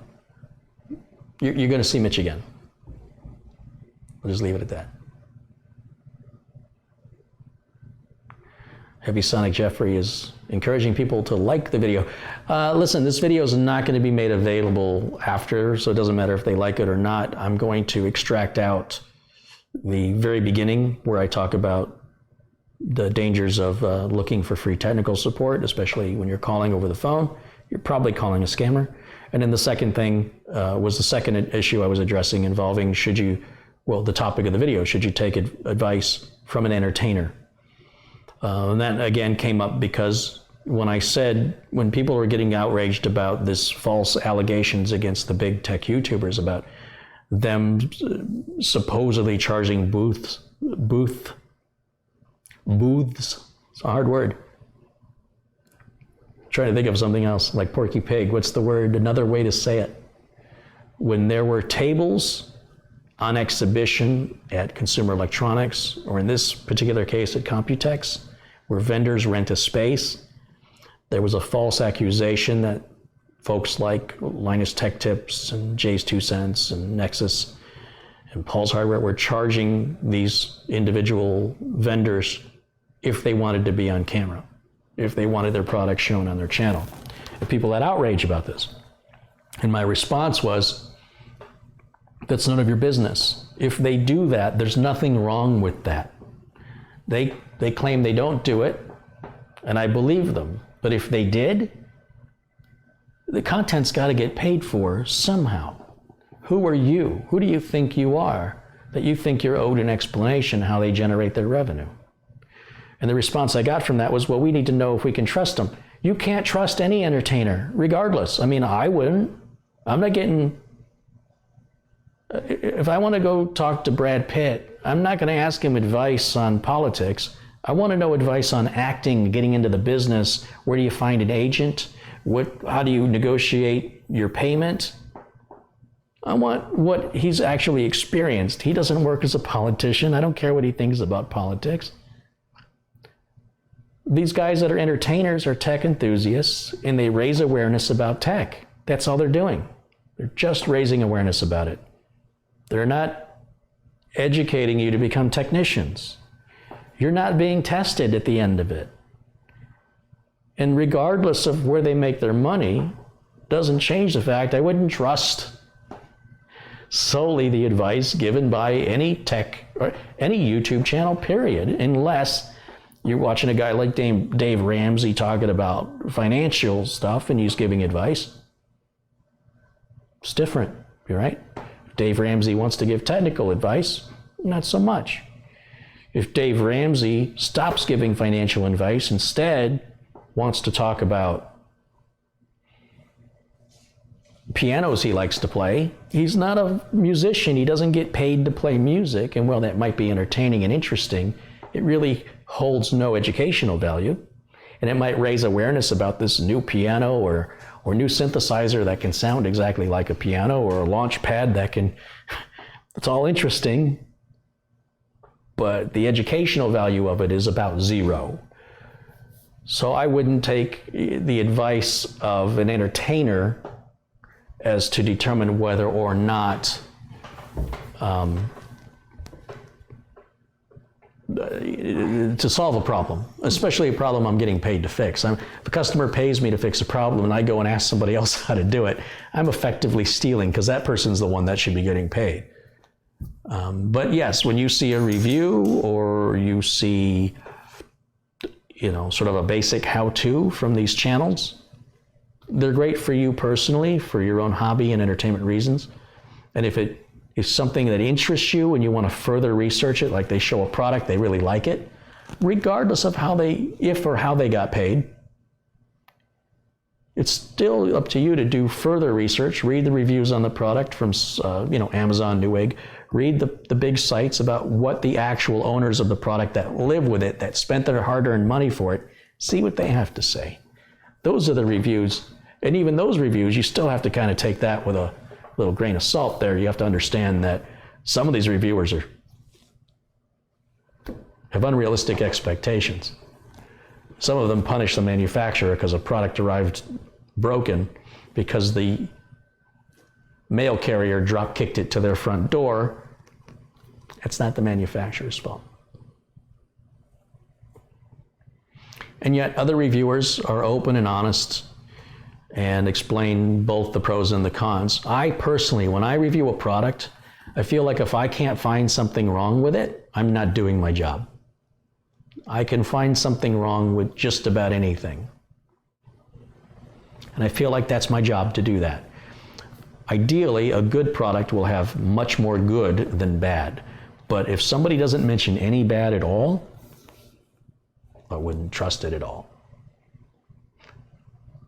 Speaker 1: you're going to see Mitch again. We'll just leave it at that. Heavy Sonic Jeffrey is encouraging people to like the video. Listen, this video is not going to be made available after, so it doesn't matter if they like it or not. I'm going to extract out the very beginning where I talk about the dangers of looking for free technical support, especially when you're calling over the phone. You're probably calling a scammer. And then the second thing was the second issue I was addressing involving the topic of the video, should you take advice from an entertainer? And that again came up because when people were getting outraged about this false allegations against the big tech YouTubers about them supposedly charging booths, it's a hard word. I'm trying to think of something else, like Porky Pig. What's the word, another way to say it? When there were tables on exhibition at Consumer Electronics, or in this particular case at Computex, where vendors rent a space, there was a false accusation that folks like Linus Tech Tips and Jay's 2 Cents and Nexus and Paul's Hardware were charging these individual vendors if they wanted to be on camera, if they wanted their product shown on their channel. And people had outrage about this. And my response was, that's none of your business. If they do that, there's nothing wrong with that. They claim they don't do it, and I believe them. But if they did, the content's got to get paid for somehow. Who are you? Who do you think you are that you think you're owed an explanation how they generate their revenue? And the response I got from that was, well, we need to know if we can trust them. You can't trust any entertainer, regardless. I mean, I wouldn't. I'm not getting... If I want to go talk to Brad Pitt, I'm not going to ask him advice on politics. I want to know advice on acting, getting into the business. Where do you find an agent? How do you negotiate your payment? I want what he's actually experienced. He doesn't work as a politician. I don't care what he thinks about politics. These guys that are entertainers are tech enthusiasts, and they raise awareness about tech. That's all they're doing. They're just raising awareness about it. They're not educating you to become technicians. You're not being tested at the end of it. And regardless of where they make their money, doesn't change the fact I wouldn't trust solely the advice given by any tech or any YouTube channel, period, unless you're watching a guy like Dave Ramsey talking about financial stuff and he's giving advice. It's different, right? If Dave Ramsey wants to give technical advice, not so much. If Dave Ramsey stops giving financial advice, instead wants to talk about pianos he likes to play, he's not a musician. He doesn't get paid to play music. And while that might be entertaining and interesting, it really holds no educational value. And it might raise awareness about this new piano or new synthesizer that can sound exactly like a piano, or a launch pad that can, it's all interesting, but the educational value of it is about zero. So I wouldn't take the advice of an entertainer as to determine whether or not to solve a problem, especially a problem I'm getting paid to fix. If a customer pays me to fix a problem and I go and ask somebody else how to do it, I'm effectively stealing, because that person's the one that should be getting paid. But yes, when you see a review or you see, sort of a basic how-to from these channels, they're great for you personally, for your own hobby and entertainment reasons. And if it is something that interests you and you want to further research it, like they show a product, they really like it, regardless of if or how they got paid, it's still up to you to do further research, read the reviews on the product from, Amazon, Newegg, read the big sites about what the actual owners of the product that live with it, that spent their hard-earned money for it, see what they have to say. Those are the reviews. And even those reviews, you still have to kind of take that with a little grain of salt there. You have to understand that some of these reviewers have unrealistic expectations. Some of them punish the manufacturer because a product arrived broken because the mail carrier drop-kicked it to their front door. That's not the manufacturer's fault. And yet other reviewers are open and honest and explain both the pros and the cons. I personally, when I review a product, I feel like if I can't find something wrong with it, I'm not doing my job. I can find something wrong with just about anything. And I feel like that's my job to do that. Ideally, a good product will have much more good than bad. But if somebody doesn't mention any bad at all, I wouldn't trust it at all.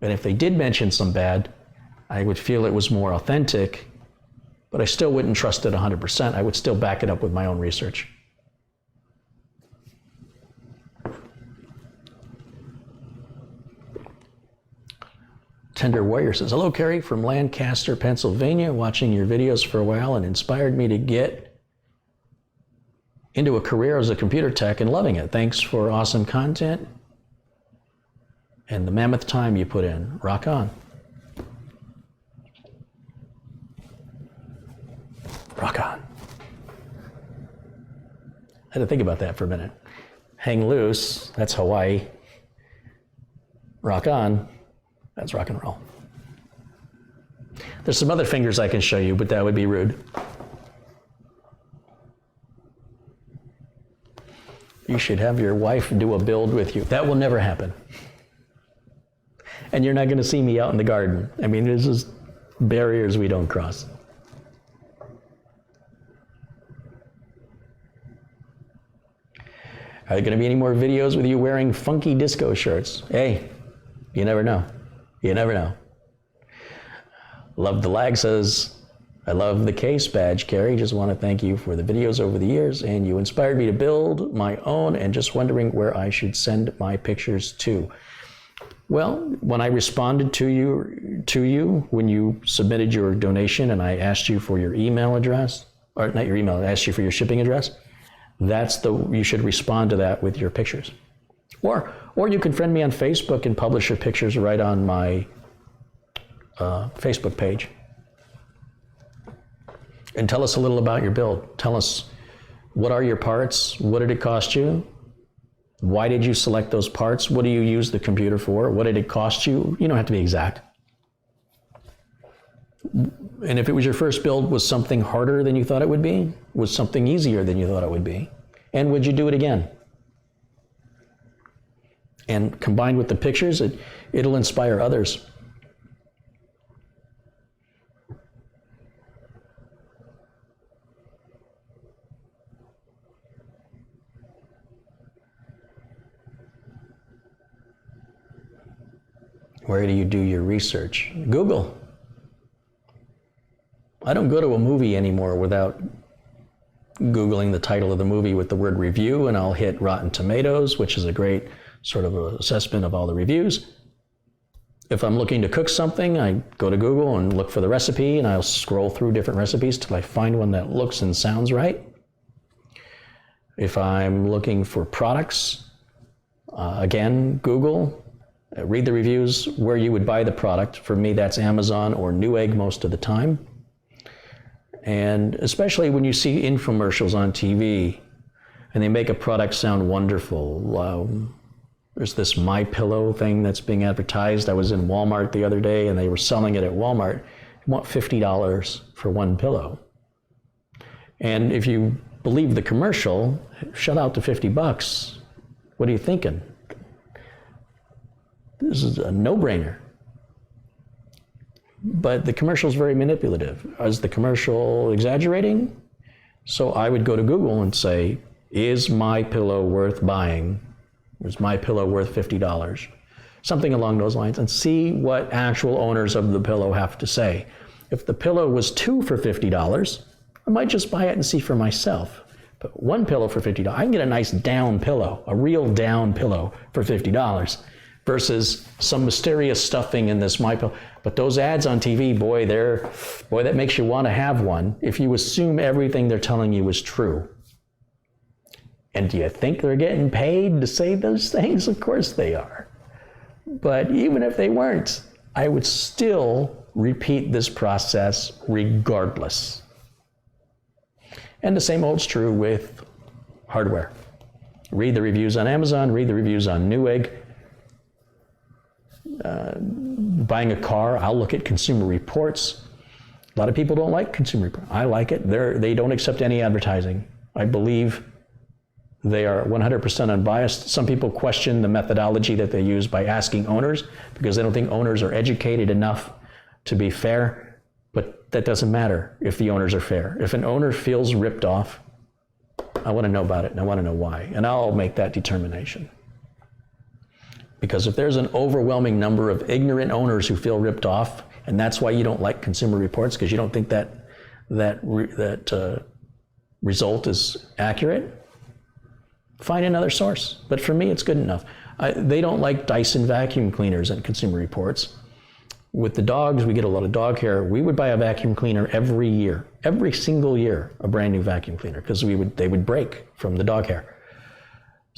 Speaker 1: And if they did mention some bad, I would feel it was more authentic, but I still wouldn't trust it 100%. I would still back it up with my own research. Tender Warrior says, hello, Carey, from Lancaster, Pennsylvania, watching your videos for a while and inspired me to get into a career as a computer tech and loving it. Thanks for awesome content and the mammoth time you put in. Rock on. Rock on. I had to think about that for a minute. Hang loose, that's Hawaii. Rock on, that's rock and roll. There's some other fingers I can show you, but that would be rude. You should have your wife do a build with you. That will never happen. And you're not going to see me out in the garden. I mean, there's just barriers we don't cross. Are there going to be any more videos with you wearing funky disco shirts? Hey, you never know. You never know. Love the Lag says, I love the case badge, Carey. Just want to thank you for the videos over the years, and you inspired me to build my own, and just wondering where I should send my pictures to. Well, when I responded to you when you submitted your donation and I asked you for your email address, or not your email, I asked you for your shipping address, you should respond to that with your pictures. Or you can friend me on Facebook and publish your pictures right on my Facebook page. And tell us a little about your build. Tell us, what are your parts? What did it cost you? Why did you select those parts? What do you use the computer for? What did it cost you? You don't have to be exact. And if it was your first build, was something harder than you thought it would be? Was something easier than you thought it would be? And would you do it again? And combined with the pictures, it'll inspire others. Where do you do your research? Google. I don't go to a movie anymore without Googling the title of the movie with the word review, and I'll hit Rotten Tomatoes, which is a great sort of assessment of all the reviews. If I'm looking to cook something, I go to Google and look for the recipe, and I'll scroll through different recipes till I find one that looks and sounds right. If I'm looking for products, again, Google. Read the reviews where you would buy the product. For me, that's Amazon or Newegg most of the time. And especially when you see infomercials on TV and they make a product sound wonderful. There's this MyPillow thing that's being advertised. I was in Walmart the other day and they were selling it at Walmart. You want $50 for one pillow. And if you believe the commercial, shut out to $50. What are you thinking? This is a no-brainer. But the commercial is very manipulative. Is the commercial exaggerating? So I would go to Google and say, is MyPillow worth buying? Is MyPillow worth $50? Something along those lines, and see what actual owners of the pillow have to say. If the pillow was 2 for $50, I might just buy it and see for myself. But one pillow for $50, I can get a nice down pillow, a real down pillow for $50. Versus some mysterious stuffing in this MyPillow. But those ads on TV, boy, that makes you want to have one if you assume everything they're telling you is true. And do you think they're getting paid to say those things? Of course they are. But even if they weren't, I would still repeat this process regardless. And the same holds true with hardware. Read the reviews on Amazon, read the reviews on Newegg. Buying a car, I'll look at Consumer Reports. A lot of people don't like Consumer Reports. I like it. They don't accept any advertising. I believe they are 100% unbiased. Some people question the methodology that they use by asking owners because they don't think owners are educated enough to be fair. But that doesn't matter if the owners are fair. If an owner feels ripped off, I want to know about it and I want to know why. And I'll make that determination. Because if there's an overwhelming number of ignorant owners who feel ripped off, and that's why you don't like Consumer Reports, because you don't think that result is accurate, find another source. But for me, it's good enough. They don't like Dyson vacuum cleaners and Consumer Reports. With the dogs, we get a lot of dog hair. We would buy a vacuum cleaner every year, every single year, a brand new vacuum cleaner, because they would break from the dog hair.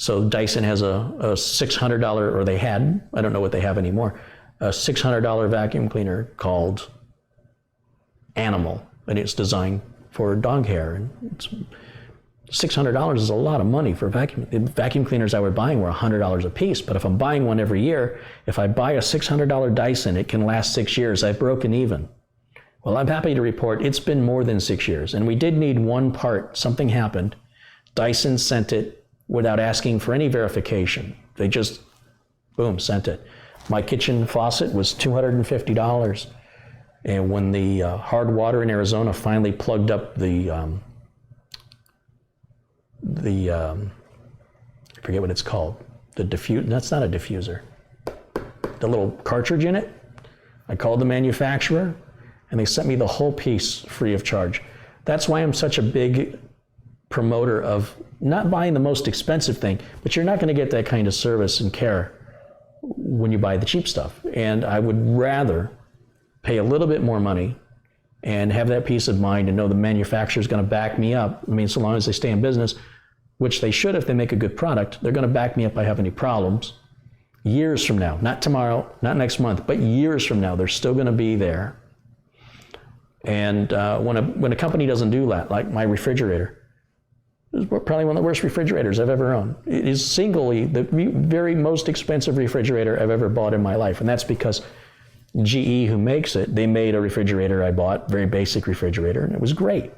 Speaker 1: So Dyson has a $600, or they had, I don't know what they have anymore, a $600 vacuum cleaner called Animal, and it's designed for dog hair. And $600 is a lot of money for a vacuum. The vacuum cleaners I was buying were $100 a piece, but if I'm buying one every year, if I buy a $600 Dyson, it can last 6 years. I've broken even. Well, I'm happy to report it's been more than 6 years, and we did need one part. Something happened. Dyson sent it without asking for any verification. They just, boom, sent it. My kitchen faucet was $250, and when the hard water in Arizona finally plugged up I forget what it's called. That's not a diffuser. The little cartridge in it. I called the manufacturer and they sent me the whole piece free of charge. That's why I'm such a big promoter of not buying the most expensive thing, but you're not going to get that kind of service and care when you buy the cheap stuff. And I would rather pay a little bit more money and have that peace of mind and know the manufacturer is going to back me up. I mean, so long as they stay in business, which they should if they make a good product, they're going to back me up if I have any problems. Years from now, not tomorrow, not next month, but years from now, they're still going to be there. And when a company doesn't do that, like my refrigerator, it was probably one of the worst refrigerators I've ever owned. It is singly the very most expensive refrigerator I've ever bought in my life, and that's because GE, who makes it, they made a refrigerator I bought, very basic refrigerator, and it was great.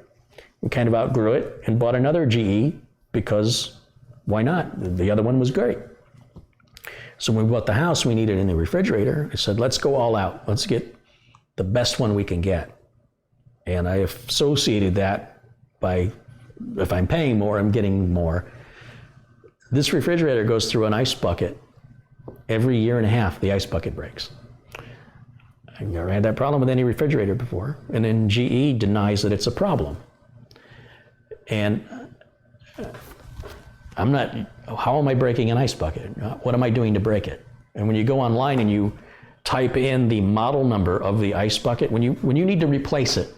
Speaker 1: We kind of outgrew it and bought another GE because why not? The other one was great. So when we bought the house, we needed a new refrigerator. I said, let's go all out. Let's get the best one we can get. And I associated that by, if I'm paying more, I'm getting more. This refrigerator goes through an ice bucket. Every year and a half, the ice bucket breaks. I've never had that problem with any refrigerator before. And then GE denies that it's a problem. And how am I breaking an ice bucket? What am I doing to break it? And when you go online and you type in the model number of the ice bucket, when you need to replace it,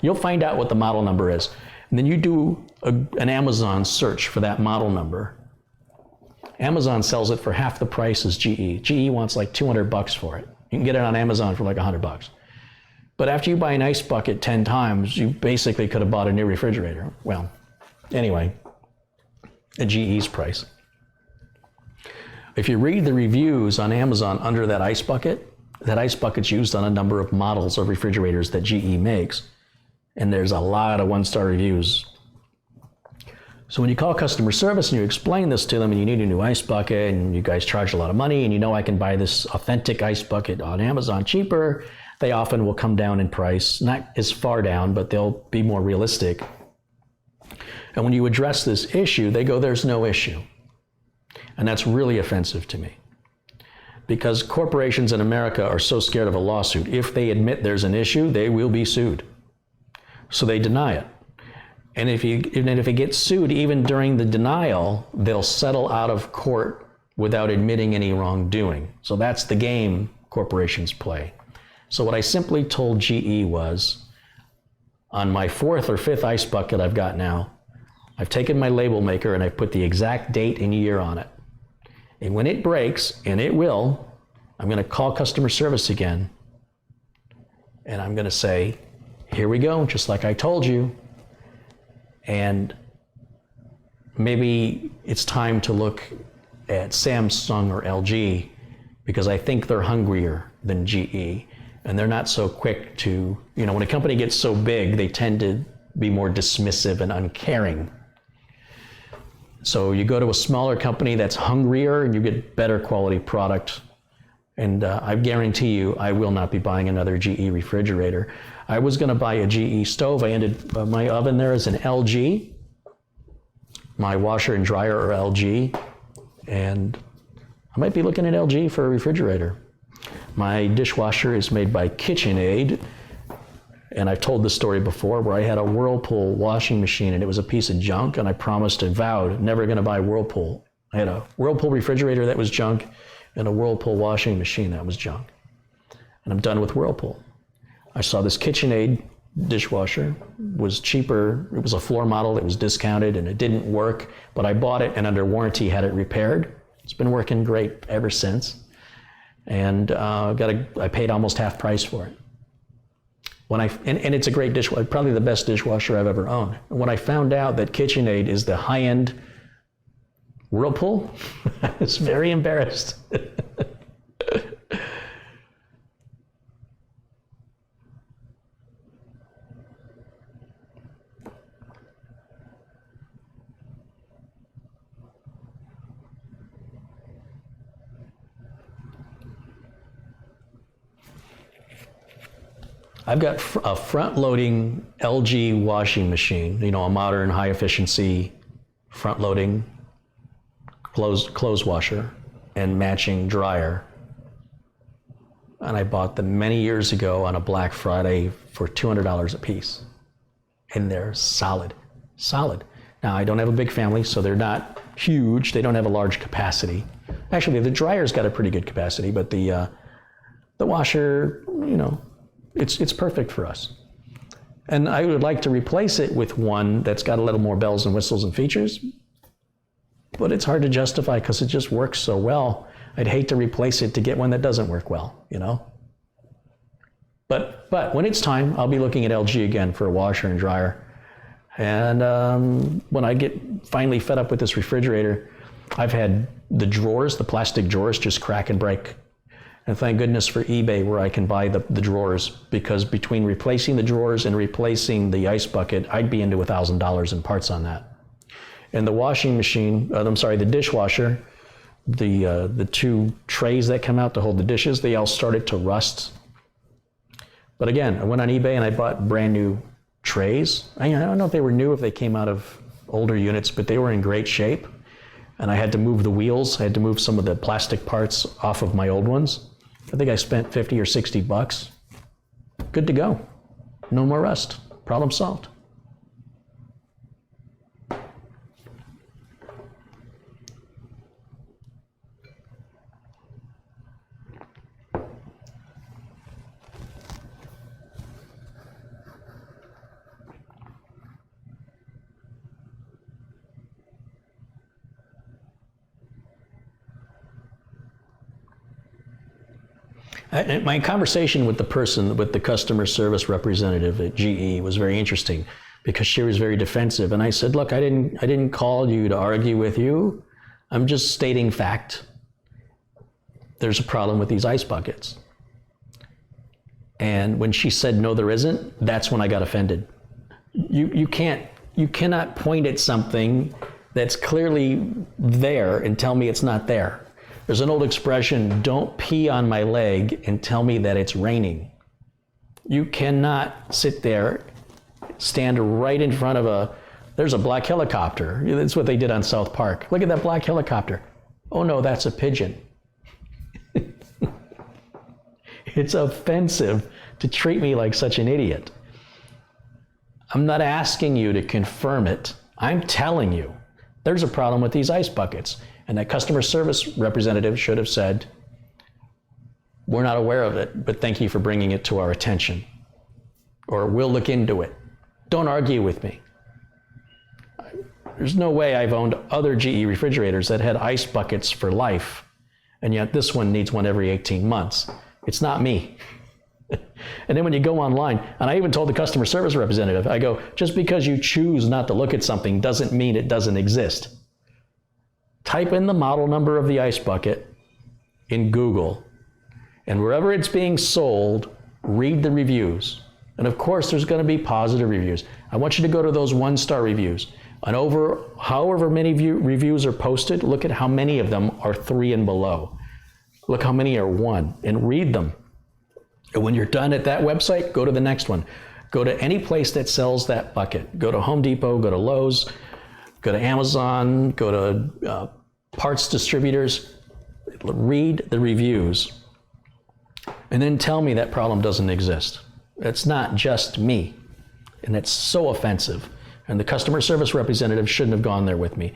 Speaker 1: you'll find out what the model number is. And then you do an Amazon search for that model number. Amazon sells it for half the price as GE. GE wants like $200 for it. You can get it on Amazon for like $100. But after you buy an ice bucket 10 times, you basically could have bought a new refrigerator. Well, anyway, at GE's price. If you read the reviews on Amazon under that ice bucket's used on a number of models of refrigerators that GE makes, and there's a lot of one-star reviews. So when you call customer service and you explain this to them and you need a new ice bucket and you guys charge a lot of money and you know I can buy this authentic ice bucket on Amazon cheaper, they often will come down in price, not as far down, but they'll be more realistic. And when you address this issue, they go, there's no issue. And that's really offensive to me. Because corporations in America are so scared of a lawsuit. If they admit there's an issue, they will be sued. So they deny it. And if it gets sued, even during the denial, they'll settle out of court without admitting any wrongdoing. So that's the game corporations play. So what I simply told GE was, on my 4th or 5th ice bucket I've got now, I've taken my label maker and I've put the exact date and year on it. And when it breaks, and it will, I'm going to call customer service again. And I'm going to say, here we go, just like I told you. And maybe it's time to look at Samsung or LG because I think they're hungrier than GE. And they're not so quick to, when a company gets so big, they tend to be more dismissive and uncaring. So you go to a smaller company that's hungrier and you get better quality product. And I guarantee you, I will not be buying another GE refrigerator. I was going to buy a GE stove. I ended my oven there is an LG. My washer and dryer are LG. And I might be looking at LG for a refrigerator. My dishwasher is made by KitchenAid. And I've told this story before where I had a Whirlpool washing machine and it was a piece of junk and I promised and vowed never going to buy Whirlpool. I had a Whirlpool refrigerator that was junk and a Whirlpool washing machine that was junk. And I'm done with Whirlpool. I saw this KitchenAid dishwasher, was cheaper. It was a floor model, it was discounted and it didn't work, but I bought it and under warranty had it repaired. It's been working great ever since. And I paid almost half price for it. And it's a great dishwasher, probably the best dishwasher I've ever owned. When I found out that KitchenAid is the high-end Whirlpool, I was very embarrassed. I've got a front-loading LG washing machine, a modern, high-efficiency front-loading clothes washer and matching dryer. And I bought them many years ago on a Black Friday for $200 a piece. And they're solid. Now, I don't have a big family, so they're not huge. They don't have a large capacity. Actually, the dryer's got a pretty good capacity, but the washer, it's perfect for us. And I would like to replace it with one that's got a little more bells and whistles and features, but it's hard to justify because it just works so well. I'd hate to replace it to get one that doesn't work well, But when it's time, I'll be looking at LG again for a washer and dryer. And when I get finally fed up with this refrigerator, I've had the plastic drawers just crack and break. And thank goodness for eBay where I can buy the drawers, because between replacing the drawers and replacing the ice bucket, I'd be into $1,000 in parts on that. And the washing machine, the dishwasher, the two trays that come out to hold the dishes, they all started to rust. But again, I went on eBay and I bought brand new trays. I don't know if they were new, if they came out of older units, but they were in great shape. And I had to move the wheels. I had to move some of the plastic parts off of my old ones. I think I spent $50 or $60. Good to go. No more rust. Problem solved. My conversation with the customer service representative at GE was very interesting because she was very defensive. And I said, look, I didn't call you to argue with you. I'm just stating fact. There's a problem with these ice buckets. And when she said, no, there isn't, that's when I got offended. You cannot point at something that's clearly there and tell me it's not there. There's an old expression, don't pee on my leg and tell me that it's raining. You cannot sit there, stand right in front of there's a black helicopter. That's what they did on South Park. Look at that black helicopter. Oh no, that's a pigeon. It's offensive to treat me like such an idiot. I'm not asking you to confirm it. I'm telling you, there's a problem with these ice buckets. And that customer service representative should have said, we're not aware of it, but thank you for bringing it to our attention. Or we'll look into it. Don't argue with me. There's no way I've owned other GE refrigerators that had ice buckets for life, and yet this one needs one every 18 months. It's not me. And then when you go online, and I even told the customer service representative, I go, just because you choose not to look at something doesn't mean it doesn't exist. Type in the model number of the ice bucket in Google, and wherever it's being sold, read the reviews. And of course, there's going to be positive reviews. I want you to go to those one-star reviews. And over however many reviews are posted, look at how many of them are 3 and below. Look how many are 1, and read them. And when you're done at that website, go to the next one. Go to any place that sells that bucket. Go to Home Depot, go to Lowe's, go to Amazon, go to parts distributors, read the reviews, and then tell me that problem doesn't exist. It's not just me, and it's so offensive. And the customer service representative shouldn't have gone there with me,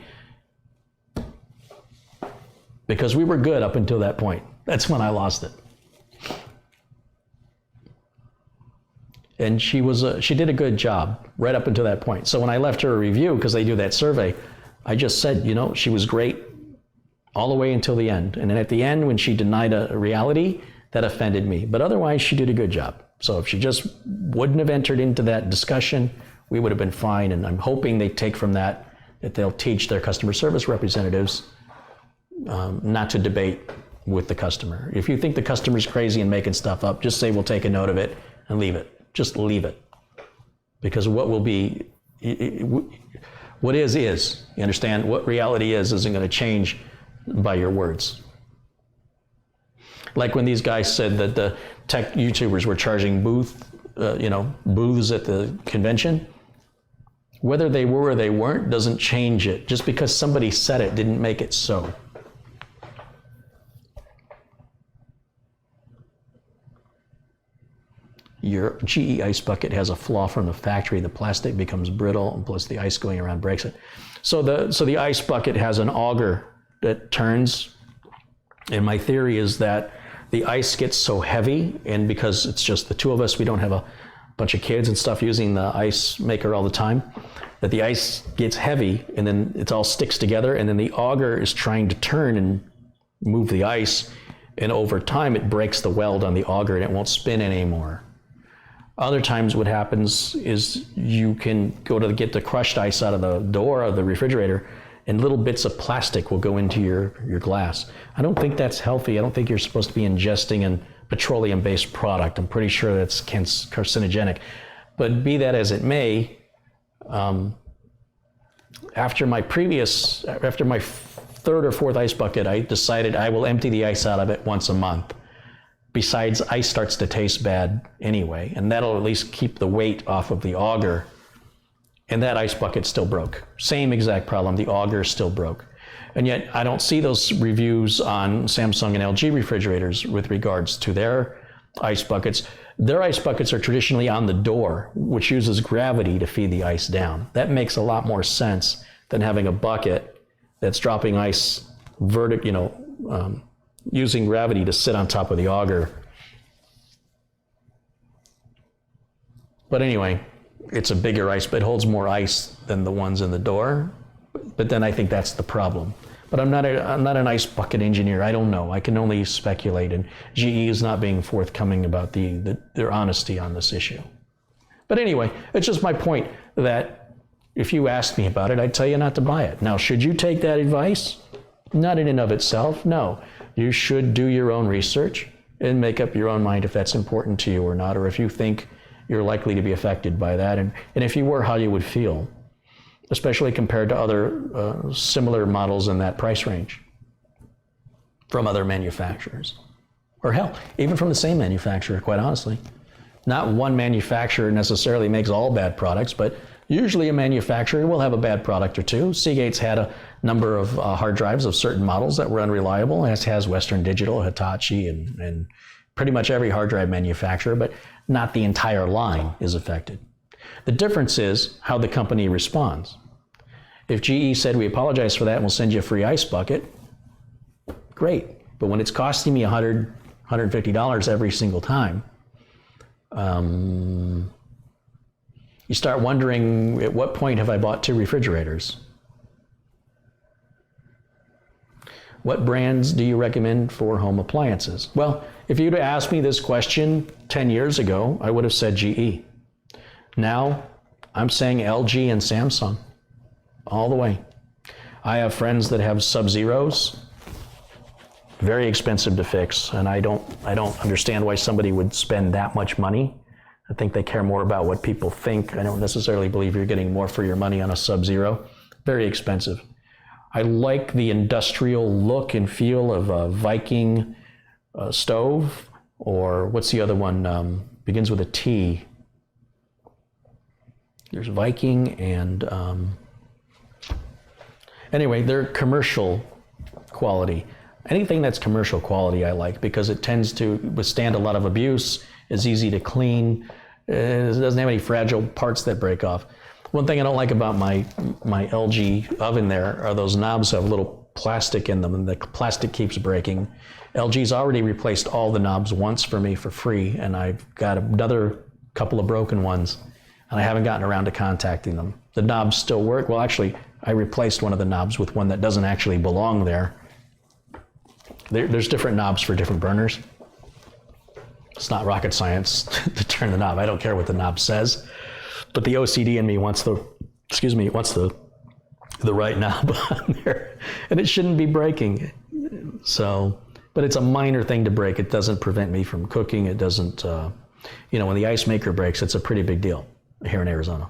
Speaker 1: because we were good up until that point. That's when I lost it. And she did a good job right up until that point. So when I left her a review, because they do that survey, I just said, she was great all the way until the end. And then at the end, when she denied a reality, that offended me. But otherwise, she did a good job. So if she just wouldn't have entered into that discussion, we would have been fine. And I'm hoping they take from that they'll teach their customer service representatives not to debate with the customer. If you think the customer's crazy and making stuff up, just say, we'll take a note of it and leave it. Just leave it. Because what will be, what is. You understand? What reality isn't going to change by your words. Like when these guys said that the tech YouTubers were charging booths at the convention. Whether they were or they weren't doesn't change it. Just because somebody said it didn't make it so. Your GE ice bucket has a flaw from the factory. The plastic becomes brittle, and plus the ice going around breaks it. So the ice bucket has an auger that turns, and my theory is that the ice gets so heavy, and because it's just the two of us, we don't have a bunch of kids and stuff using the ice maker all the time, that the ice gets heavy and then it all sticks together, and then the auger is trying to turn and move the ice, and over time it breaks the weld on the auger and it won't spin anymore. Other times what happens is you can go to get the crushed ice out of the door of the refrigerator, and little bits of plastic will go into your glass. I don't think that's healthy. I don't think you're supposed to be ingesting a petroleum-based product. I'm pretty sure that's carcinogenic. But be that as it may, after my third or fourth ice bucket, I decided I will empty the ice out of it once a month. Besides, ice starts to taste bad anyway, and that'll at least keep the weight off of the auger. And that ice bucket still broke. Same exact problem, the auger still broke. And yet I don't see those reviews on Samsung and LG refrigerators with regards to their ice buckets. Their ice buckets are traditionally on the door, which uses gravity to feed the ice down. That makes a lot more sense than having a bucket that's dropping ice using gravity to sit on top of the auger. But anyway, it's a bigger ice, but it holds more ice than the ones in the door. But then I think that's the problem. But I'm not an ice bucket engineer. I don't know. I can only speculate, and GE is not being forthcoming about their honesty on this issue. But anyway, it's just my point that if you asked me about it, I'd tell you not to buy it. Now, should you take that advice? Not in and of itself, no. You should do your own research and make up your own mind if that's important to you or not, or if you think you're likely to be affected by that, and if you were, how you would feel, especially compared to other similar models in that price range from other manufacturers. Or hell, even from the same manufacturer, quite honestly. Not one manufacturer necessarily makes all bad products, but usually a manufacturer will have a bad product or two. Seagate's had a number of hard drives of certain models that were unreliable, as has Western Digital, Hitachi, and pretty much every hard drive manufacturer, but not the entire line is affected. The difference is how the company responds. If GE said, we apologize for that and we'll send you a free ice bucket, great. But when it's costing me $100, $150 every single time, you start wondering, at what point have I bought 2 refrigerators? What brands do you recommend for home appliances? Well, if you'd asked me this question 10 years ago, I would have said GE. Now, I'm saying LG and Samsung, all the way. I have friends that have Sub-Zeros, very expensive to fix, and I don't understand why somebody would spend that much money. I think they care more about what people think. I don't necessarily believe you're getting more for your money on a Sub-Zero. Very expensive. I like the industrial look and feel of a Viking stove, or what's the other one? Begins with a T. There's Viking and anyway, they're commercial quality. Anything that's commercial quality I like, because it tends to withstand a lot of abuse, is easy to clean, it doesn't have any fragile parts that break off. One thing I don't like about my LG oven there are those knobs have little plastic in them, and the plastic keeps breaking. LG's already replaced all the knobs once for me for free, and I've got another couple of broken ones, and I haven't gotten around to contacting them. The knobs still work. Well, actually, I replaced one of the knobs with one that doesn't actually belong there. There's different knobs for different burners. It's not rocket science to turn the knob. I don't care what the knob says, but the OCD in me wants the right knob on there, and it shouldn't be breaking. So, but it's a minor thing to break. It doesn't prevent me from cooking. It doesn't, when the ice maker breaks, it's a pretty big deal here in Arizona.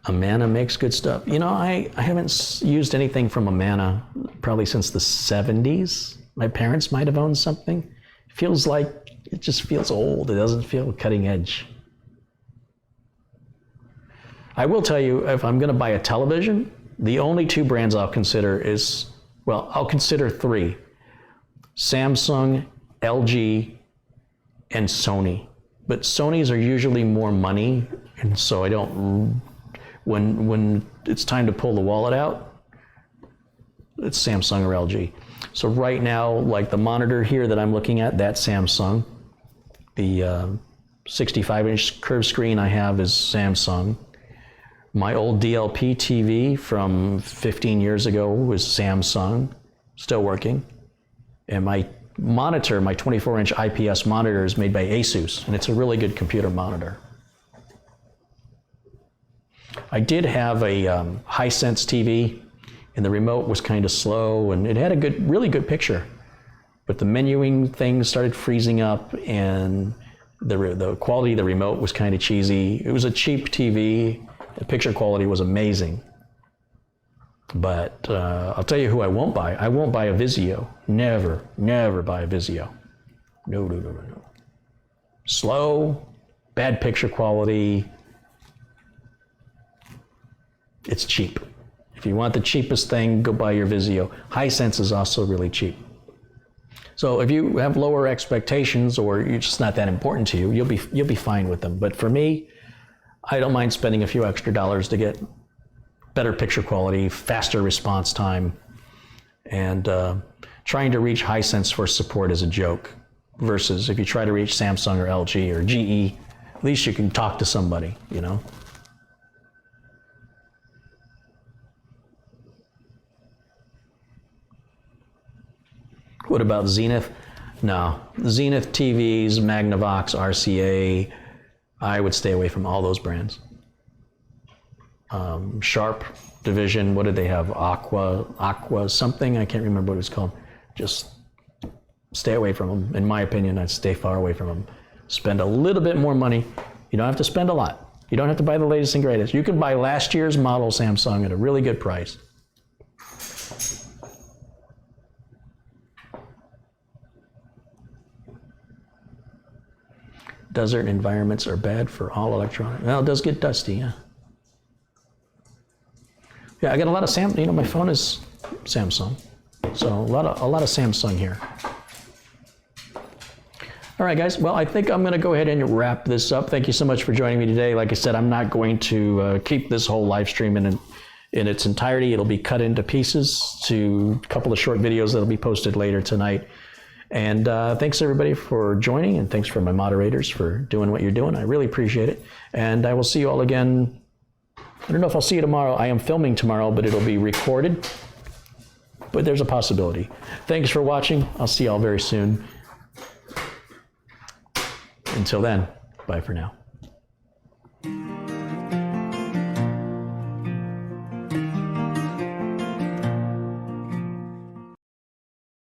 Speaker 1: Amana makes good stuff. I haven't used anything from Amana probably since the 70s. My parents might have owned something. It just feels old. It doesn't feel cutting edge. I will tell you, if I'm going to buy a television, the only two brands I'll consider I'll consider three: Samsung, LG, and Sony. But Sonys are usually more money, and so I don't. When it's time to pull the wallet out, it's Samsung or LG. So right now, like the monitor here that I'm looking at, that's Samsung. The 65-inch curved screen I have is Samsung. My old DLP TV from 15 years ago was Samsung, still working. And my monitor, my 24-inch IPS monitor, is made by Asus, and it's a really good computer monitor. I did have a Hisense TV, and the remote was kind of slow, and it had a really good picture. But the menuing thing started freezing up, and the quality of the remote was kind of cheesy. It was a cheap TV. The picture quality was amazing. But I'll tell you who I won't buy. I won't buy a Vizio. Never buy a Vizio. No. Slow, bad picture quality. It's cheap. If you want the cheapest thing, go buy your Vizio. Hisense is also really cheap. So if you have lower expectations or it's just not that important to you, you'll be fine with them. But for me, I don't mind spending a few extra dollars to get better picture quality, faster response time, and trying to reach Hisense for support is a joke. Versus if you try to reach Samsung or LG or GE, at least you can talk to somebody, What about Zenith? No. Zenith TVs, Magnavox, RCA, I would stay away from all those brands. Sharp division, what did they have? Aqua something? I can't remember what it was called. Just stay away from them. In my opinion, I'd stay far away from them. Spend a little bit more money. You don't have to spend a lot. You don't have to buy the latest and greatest. You can buy last year's model Samsung at a really good price. Desert environments are bad for all electronics. Well, it does get dusty, yeah. Yeah, I got a lot of my phone is Samsung. So a lot of Samsung here. All right, guys. Well, I think I'm going to go ahead and wrap this up. Thank you so much for joining me today. Like I said, I'm not going to keep this whole live stream in its entirety. It'll be cut into pieces to a couple of short videos that'll be posted later tonight. And thanks everybody for joining, and thanks for my moderators for doing what you're doing. I really appreciate it. And I will see you all again. I don't know if I'll see you tomorrow. I am filming tomorrow, but it'll be recorded. But there's a possibility. Thanks for watching. I'll see you all very soon. Until then, bye for now.